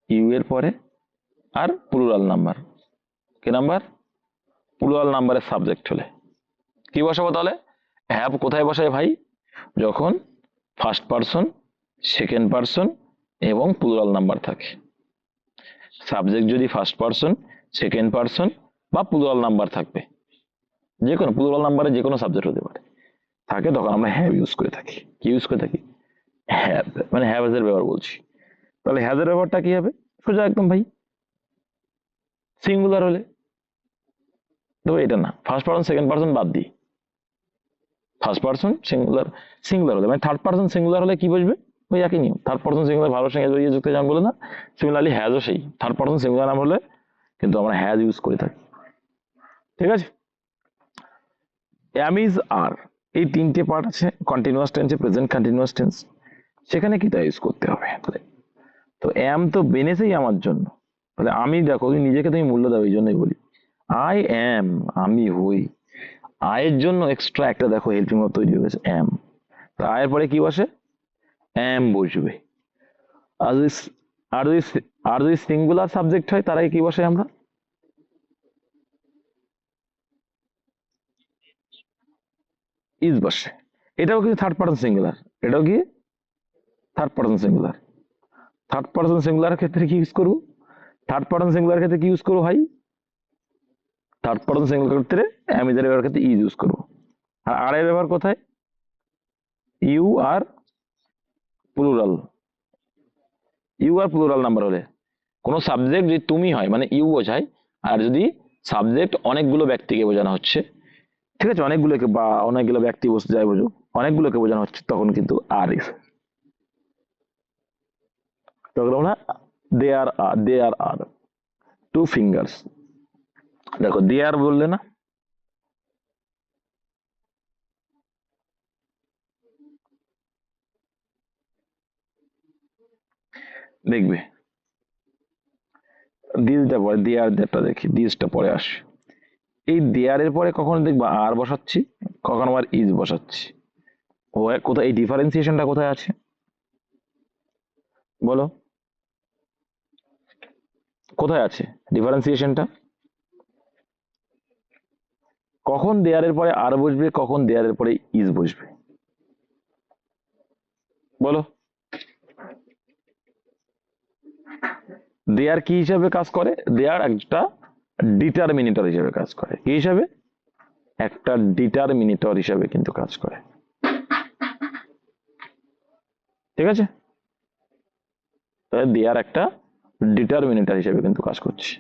ইউ এর পরে, আর প্লুরাল নাম্বার, কি নাম্বার, প্লুরাল নাম্বারের সাবজেক্ট হলে কি বসাবো তাহলে, হ্যাভ কোথায় বসায় ভাই, যখন ফার্স্ট পার্সন, সেকেন্ড পার্সন এবং প্লুরাল নাম্বার থাকে। সাবজেক্ট যদি ফার্স্ট পার্সন, সেকেন্ড পার্সন বা প্লুরাল নাম্বার থাকবে, যে কোনো প্লুরাল নাম্বারে যে কোনো সাবজেক্ট হতে পারে, থাকে, তখন আমরা হ্যাভ ইউজ করে থাকি। কি ইউজ করে থাকি, হ্যাভ, মানে হ্যাভ এর ব্যবহার বলছি। তাহলে হ্যাজ এর ব্যবহারটা কি হবে, সোজা একদম ভাই, সিঙ্গুলার হলে, তো এটা না, ফার্স্ট পার্সন সেকেন্ড পার্সন বাদ দিই, ফার্স্ট পার্সন সিঙ্গুলার, সিঙ্গুলার হলে মানে থার্ড পার্সন সিঙ্গুলার হলে কি বসবে, ওই একই নিয়ম। থার্ড পার্সন সিঙ্গুলার ভালো সঙ্গে ইয়ে যুক্ত যেমন বলে না, সিমিলারলি হ্যাজও সেই থার্ড পার্সন সিঙ্গুলার নাম হলে কিন্তু আমরা হ্যাজ ইউজ করে থাকি। ঠিক আছে, অ্যাম ইজ আর এই তিনটে পার্ট আছে কন্টিনিউয়াস টেন্সে, প্রেজেন্ট কন্টিনিউয়াস টেন্স, সেখানে কি তা ইউজ করতে হবে। তাহলে তো অ্যাম তো বেনেছেই আমার জন্য, তাহলে আমি দেখো তুমি নিজেকে তুমি মূল্য দাও, এই জন্যই বলি আই অ্যাম, আমি হই। আয়ের জন্য এক্সট্রা একটা দেখো হেল্পিং ভার্ব তৈরি হয়েছে অ্যাম, তো আয়ের পরে কি বসে, অ্যাম বসবে। আর যদি আর যদি আর যদি সিঙ্গুলার সাবজেক্ট হয় তার আগে কি বসে আমরা, ইজ বসে। এটাও কিন্তু থার্ড পার্সন সিঙ্গুলার, এটাও কি third person singular. Third person singular ক্ষেত্রে কি ইউজ করবো, থার্ড পার্সন সিঙ্গুলার ক্ষেত্রে কি ইউজ করবো ভাই, থার্ড পার্সন সিঙ্গুলার ক্ষেত্রে অ্যামিজার ব্যবহার ক্ষেত্রে ইজ ইউজ করবো। আর আর এর ব্যবহার কোথায়, you are plural, you are plural number হলে, কোনো সাবজেক্ট যদি তুমি হয় মানে ইউ বোঝায়, আর যদি সাবজেক্ট অনেকগুলো ব্যক্তিকে বোঝানো হচ্ছে, ঠিক আছে, অনেকগুলোকে বা অনেকগুলো ব্যক্তি বসতে যায় বোঝো, অনেকগুলোকে বোঝানো হচ্ছে তখন কিন্তু আর ইজ, তখন আমরা দে আর টু ফিঙ্গার্স। দেখো দে আর বললে না, দেখবে দিসটা পরে, দেয়ার যেটা দেখি দিসটা পরে আসে, এই দেয়ারের পরে কখনো দেখবা আর বসাচ্ছি, কখনো আবার ইজ বসাচ্ছি। ও কোথায় এই ডিফারেন্সিয়েশনটা কোথায় আছে বলো, কোথায় আছে ডিফারেন্সিয়েশনটা, কখন দেয়ারের পরে আর বসবে, কখন দেয়ারের পরে ইজ বসবে বলো। দেয়ার কি হিসাবে কাজ করে, দেয়ার একটা ডিটারমিনেটর হিসেবে কাজ করে, কি হিসাবে, একটা ডিটারমিনেটর হিসাবে কিন্তু কাজ করে। ঠিক আছে, তাহলে দেয়ার একটা ডিটারমিনেটর হিসেবে কিন্তু কাজ করছে।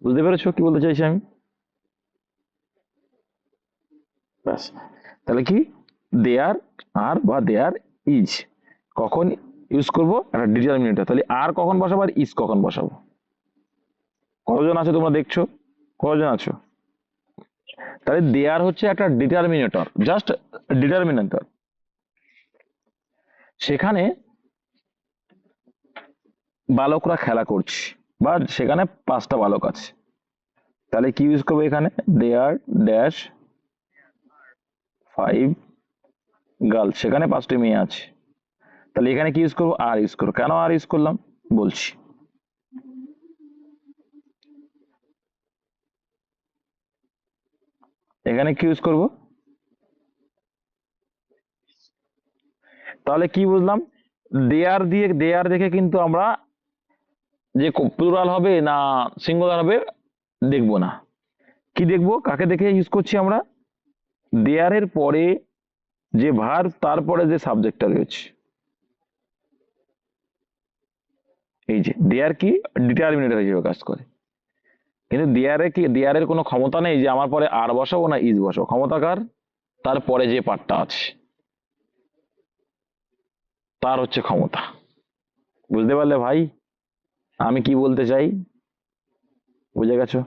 বুঝতে পেরেছো কি বলতে চাইছি আমি, ব্যাস। তাহলে কি দেয়ার আর বা দেয়ার ইজ কখন ইউজ করব, একটা ডিটারমিনেটর, তাহলে আর কখন বসাবো আর ইজ কখন বসাবো। কতজন আছো তোমরা দেখছো, কতজন আছো, তাহলে দেয়ার হচ্ছে একটা ডিটারমিনেটর, জাস্ট ডিটারমিনেটর, সেখানে বালকরা খেলা করছে বা সেখানে পাঁচটা বালক আছে, তাহলে কি ইউজ করবো এখানে, দেয়ার ড্যাশ ফাইভ গার্ল, সেখানে পাঁচটি মেয়ে আছে, তাহলে এখানে কি ইউজ করবো, আর ইউজ করবো। কেন আর ইউজ করলাম বলছি, এখানে কি ইউজ করব, তাহলে কি বুঝলাম, দেয়ার দিয়ে দেয়ার দেখে কিন্তু আমরা যে প্লুরাল হবে না সিঙ্গুলার হবে দেখবো না, কি দেখবো, কাকে দেখে ইউজ করছি আমরা, দেয়ারের পরে যে ভার্ব তারপরে যে সাবজেক্টটা রয়েছে, এই যে দেয়ার কি ডিটারমিনেটর হিসেবে কাজ করে। কিন্তু দেয়ারে কি, দেয়ারের কোনো ক্ষমতা নেই যে আমার পরে আর বসাবো না ইজ বসাবো, ক্ষমতা কার, তারপরে যে পার্টটা আছে তার হচ্ছে ক্ষমতা। বুঝতে পারলে ভাই আমি কি বলতে চাই, বুঝে গেছো,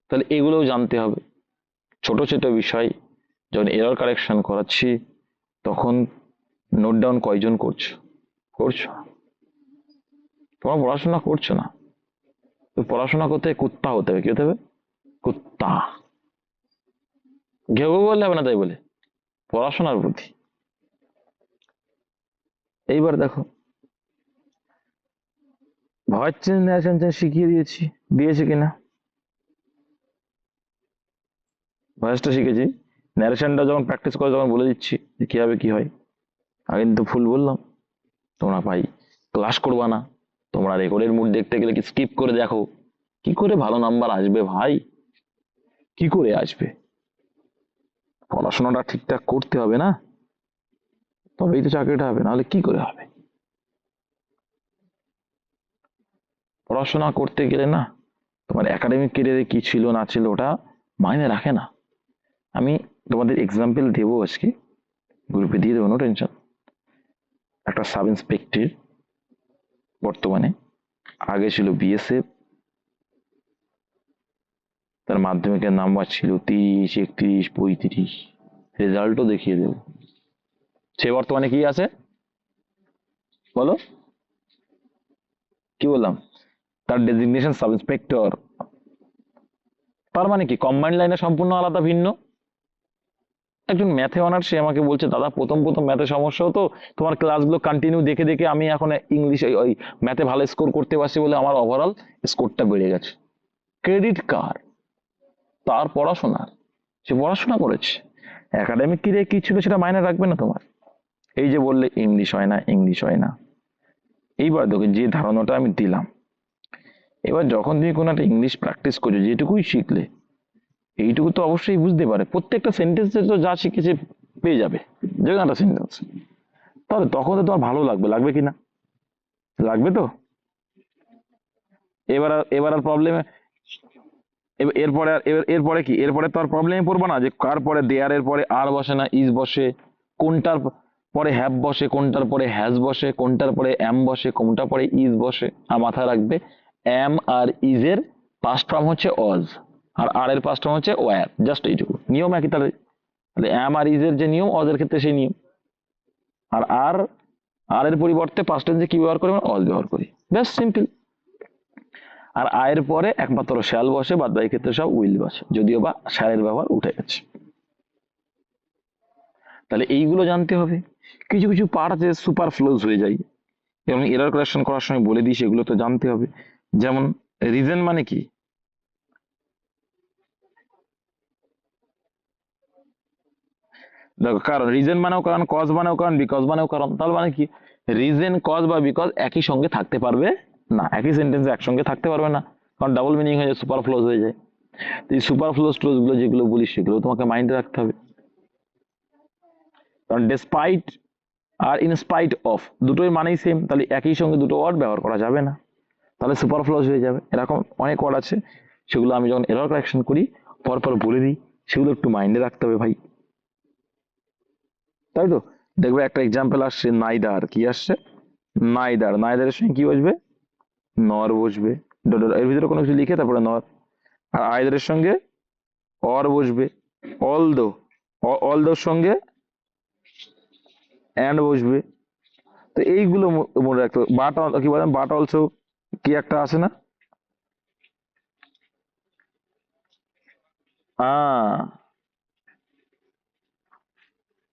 তাহলে এগুলোও জানতে হবে। ছোট ছোট বিষয় যখন এরর কারেকশন করাচ্ছি তখন নোট ডাউন কয়জন করছো, করছো, তোমরা পড়াশোনা করছো না, তো পড়াশোনা করতে কুত্তা হতে হবে, কি হতে হবে, কুত্তা, ঘেউ বললে হবে না তাই বলে পড়াশোনার প্রতি। এইবার দেখো ভয়েস চেঞ্জ ন্যারেশন চেঞ্জ শিখিয়ে দিয়েছি, দিয়েছে কিনা, ভয়েসটা শিখেছি, ন্যারেশনটা যখন প্র্যাকটিস করে তখন বলে দিচ্ছি যে কিভাবে কি হয়। আগে কিন্তু ফুল বললাম, তোমরা ভাই ক্লাস করবা না, তোমরা রেকর্ডের মুড দেখতে গেলে কি স্কিপ করে দেখো, কি করে ভালো নাম্বার আসবে ভাই, কি করে আসবে, পড়াশোনাটা ঠিকঠাক করতে হবে না, তবেই তো চাকরিটা হবে, নাহলে কি করে হবে। পড়াশোনা করতে গেলে না তোমার একাডেমিক কেরিয়ারে কি ছিল না ছিল ওটা মাইনে রাখে না। আমি তোমাদের এক্সাম্পল দেবো আজকে, গ্রুপে দিয়ে দেবো, নো টেনশন। একটা সাব ইন্সপেক্টর বর্তমানে, আগে ছিল বিএসএফ, তার মাধ্যমিকের নাম্বার ছিল 30, 31, 35, রেজাল্টও দেখিয়ে দেবো। সে বর্তমানে কি আছে বলো, কি বললাম, তার ডেজিগনেশন সাব ইন্সপেক্টর। তার মানে কি কম্বাইন্ড লাইনে সম্পূর্ণ আলাদা, ভিন্ন। একজন ম্যাথে অনার্স, সে আমাকে বলছে দাদা প্রথম প্রথম ম্যাথে সমস্যা হতো, তোমার ক্লাসগুলো কন্টিনিউ দেখে দেখে আমি এখন ইংলিশ ওই ম্যাথে ভালো স্কোর করতে পারছি বলে আমার ওভারঅল স্কোরটা বেড়ে গেছে। ক্রেডিট কার? তার পড়াশোনার। সে পড়াশোনা করেছে, একাডেমিক ক্যারিয়ার কি ছিল সেটা মাইনে রাখবে না তোমার। এই যে বললে ইংলিশ হয় না, ইংলিশ হয় না, এইবার দেখো যে ধারণাটা আমি দিলাম, এবার যখন তুমি কোনো একটা ইংলিশ প্র্যাকটিস করছো, যেটুকুই শিখলে এইটুকু তো অবশ্যই বুঝতে পারে, প্রত্যেকটা সেন্টেন্সে তো যা শিখেছে পেয়ে যাবে, যে কোনো একটা সেন্টেন্স। তাহলে তখন তো তোমার ভালো লাগবে, লাগবে কি না? লাগবে তো। এবার আর প্রবলেমে, এরপরে এরপরে কি, এরপরে তো আর প্রবলেমে পড়বো না যে কার পরে দেয়ার এর পরে আর বসে না ইজ বসে, কোনটার পরে হ্যাভ বসে, কোনটার পরে হ্যাজ বসে, কোনটার পরে এম বসে, কোনটার পরে ইজ বসে। আর মাথায় রাখবে এম আর ইজ এর পাস্ট ফর্ম হচ্ছে অজ, আর এর পাস্ট ফর্ম হচ্ছে ওয়ার, জাস্ট এইটুকু নিয়ম একই। তাহলে তাহলে এম আর ইজ এর যে নিয়ম, অজ এর ক্ষেত্রে সেই নিয়ম। আর আর আর এর পরিবর্তে পাস্ট টেন্সে কি ব্যবহার করি, অজ ব্যবহার করি, ব্যাস সিম্পল। আর আয়ের পরে একমাত্র শ্যাল বসে, বাদ বাকি ক্ষেত্রে সব উইল বসে, যদিও বা শ্যালের ব্যবহার উঠে গেছে। তাহলে এইগুলো জানতে হবে। কিছু কিছু পার্ট আছে সুপার ফ্লোজ হয়ে যায়, এবং এরর কারেকশন করার সময় বলে দিই, সেগুলো তো জানতে হবে। যেমন রিজন মানে কি, দেখো কারণ, রিজন মানেও কারণ, কজ মানেও কারণ, বিকজ মানেও কারণ। তাহলে মানে কি, রিজন, কজ বা বিকজ একই সঙ্গে থাকতে পারবে না, একই সেন্টেন্সে একসঙ্গে থাকতে পারবে না, কারণ ডাবল মিনিং হয়ে যায়, সুপার ফ্লোজ হয়ে যায়। তো এই সুপার ফ্লোজ ক্লোজ গুলো যেগুলো বলি, সেগুলো তোমাকে মাইন্ডে রাখতে হবে। কারণ ডেসপাইট আর ইনস্পাইট অফ দুটোই মানেই সেম, তাহলে একই সঙ্গে দুটো ওয়ার্ড ব্যবহার করা যাবে না, তাহলে সুপারফ্লুয়াস হয়ে যাবে। এরকম অনেক ওয়ার্ড আছে, সেগুলো আমি যখন এরর কারেকশন করি পরপর বলে দিই, সেগুলো একটু মাইন্ডে রাখতে হবে ভাই, তাই তো। দেখবে একটা এক্সাম্পল আসছে, নাইদার, কি আসছে, নাইদার, নাইদারের সঙ্গে কি বসবে, নর বসবে, এর ভিতরে কোনো কিছু লিখে তারপরে নর। আর আইদারের সঙ্গে অর বসবে, অলদো, অলদোর সঙ্গে অ্যান্ড বসবে। তো এইগুলো মনে রাখতে হবে। বাট, কি বলেন, বাট অলসো, কি একটা আছে না,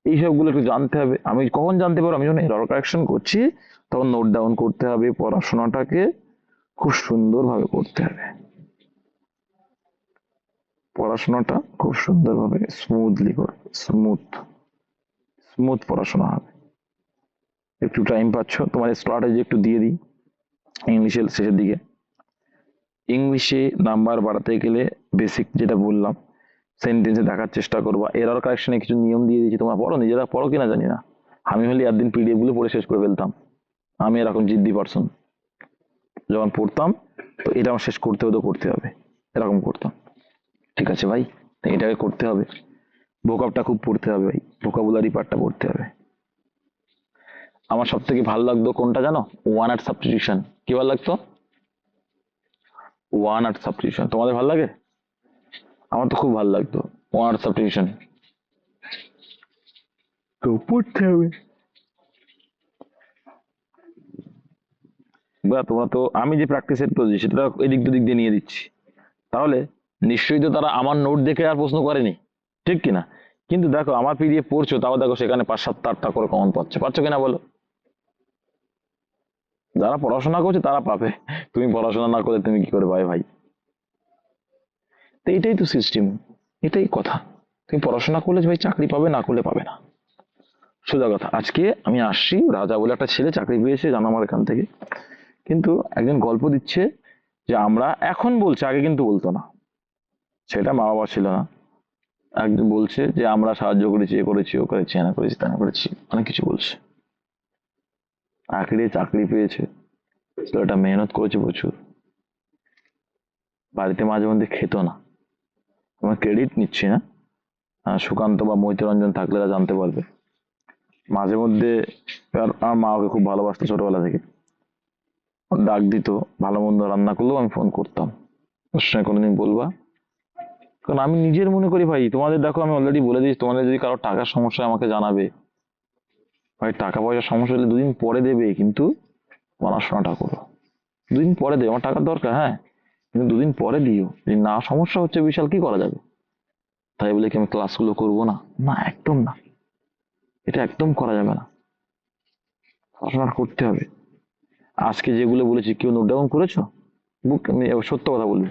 এই সবগুলো একটু জানতে হবে। আমি কখন জানতে পারবো, আমি যখন এরর কারেকশন করছি তখন নোট ডাউন করতে হবে, পড়াশোনাটাকে খুব সুন্দরভাবে করতে হবে, পড়াশোনাটা খুব সুন্দরভাবে স্মুথলি করবে, স্মুথ পড়াশোনা হবে। একটু টাইম পাচ্ছ, তোমার স্ট্র্যাটেজি একটু দিয়ে দিই ইংলিশের শেষের দিকে। ইংলিশে নাম্বার বাড়াতে গেলে বেসিক যেটা বললাম, সেন্টেন্সে দেখার চেষ্টা করবা। এরর কারেকশনে কিছু নিয়ম দিয়ে দিয়েছি, তোমরা পড়ো, নিজেরা পড়ো কিনা জানি না, আমি হলে একদিন পিডিএফ গুলো পড়ে শেষ করে ফেলতাম। আমি এরকম জিদ্দি পারসন, যখন পড়তাম তো এটা আমার শেষ করতে হতো, করতে হবে, এরকম করতাম। ঠিক আছে ভাই, তো এটাকে করতে হবে। ভোকাবটা খুব পড়তে হবে ভাই, ভোকাবুলারি পার্টটা পড়তে হবে। আমার সব থেকে ভালো লাগতো কোনটা জানো, ওয়ান আর্ট সাবস্টিটিউশন। কি ভালো লাগতো, ওয়ান আর্ট সাবস্টিটিউশন। তোমাদের ভালো লাগে? আমার তো খুব ভালো লাগতো ওয়ান আর্ট সাবস্টিটিউশন, তো পড়তে হবে। বা তোমরা তো, আমি যে প্র্যাকটিস সেট করছি সেটা এদিক দুদিক দিয়ে নিয়ে দিচ্ছি, তাহলে নিশ্চয়ই তো তারা আমার নোট দেখে আর প্রশ্ন করেনি, ঠিক কিনা? কিন্তু দেখো আমার পিডিএফ পড়ছো, তাও দেখো সেখানে 5, 7, 8টা করে কমন পাচ্ছ, পাচ্ছ কিনা বলো? যারা পড়াশোনা করছে তারা পাবে, তুমি পড়াশোনা না করলে তুমি কি করে পাবে ভাই? তো এটাই তো সিস্টেম, এটাই কথা। তুমি পড়াশোনা করলে ভাই চাকরি পাবে, না করলে পাবে না, সোজা কথা। আজকে আমি আসছি, রাজা বলে একটা ছেলে চাকরি পেয়েছে, জানো আমার এখান থেকে। কিন্তু একজন গল্প দিচ্ছে যে আমরা, এখন বলছে, আগে কিন্তু বলতো না, সেটা মা বাবা ছিল না। একজন বলছে যে আমরা সাহায্য করেছি, এ করেছি, ও করেছি, এনা করেছি, তেনা করেছি, অনেক কিছু বলছে। আখড়ে চাকরি পেয়েছে, ছেলেটা মেহনত করেছে প্রচুর। বাড়িতে মাঝে মধ্যে খেত না। তোমার ক্রেডিট নিচ্ছি না, সুকান্ত বা মৈত্ররঞ্জন থাকলে এরা জানতে পারবে। মাঝে মধ্যে আর আমার মা ওকে খুব ভালোবাসতো ছোটবেলা থেকে, ও ডাক দিত, ভালো মন্দ রান্না করলেও আমি ফোন করতাম, ওর সঙ্গে কোনোদিন বলবা। কারণ আমি নিজের মনে করি ভাই, তোমাদের দেখো আমি অলরেডি বলে দিয়েছি, তোমাদের যদি কারো টাকার সমস্যা হয় আমাকে জানাবে। ভাই টাকা পয়সার সমস্যা হলে দুদিন পরে দেবে, কিন্তু পড়াশোনাটা করো। দুদিন পরে দেবে, আমার টাকার দরকার, হ্যাঁ, কিন্তু দুদিন পরে দিও। যদি না সমস্যা হচ্ছে বিশাল, কি করা যাবে? তাই বলে কি আমি ক্লাসগুলো করবো না? না, একদম না, এটা একদম করা যাবে না। পড়াশোনা করতে হবে। আজকে যেগুলো বলেছি কেউ নোট ডাউন করেছো? বুক, আমি এবার সত্য কথা বলবো,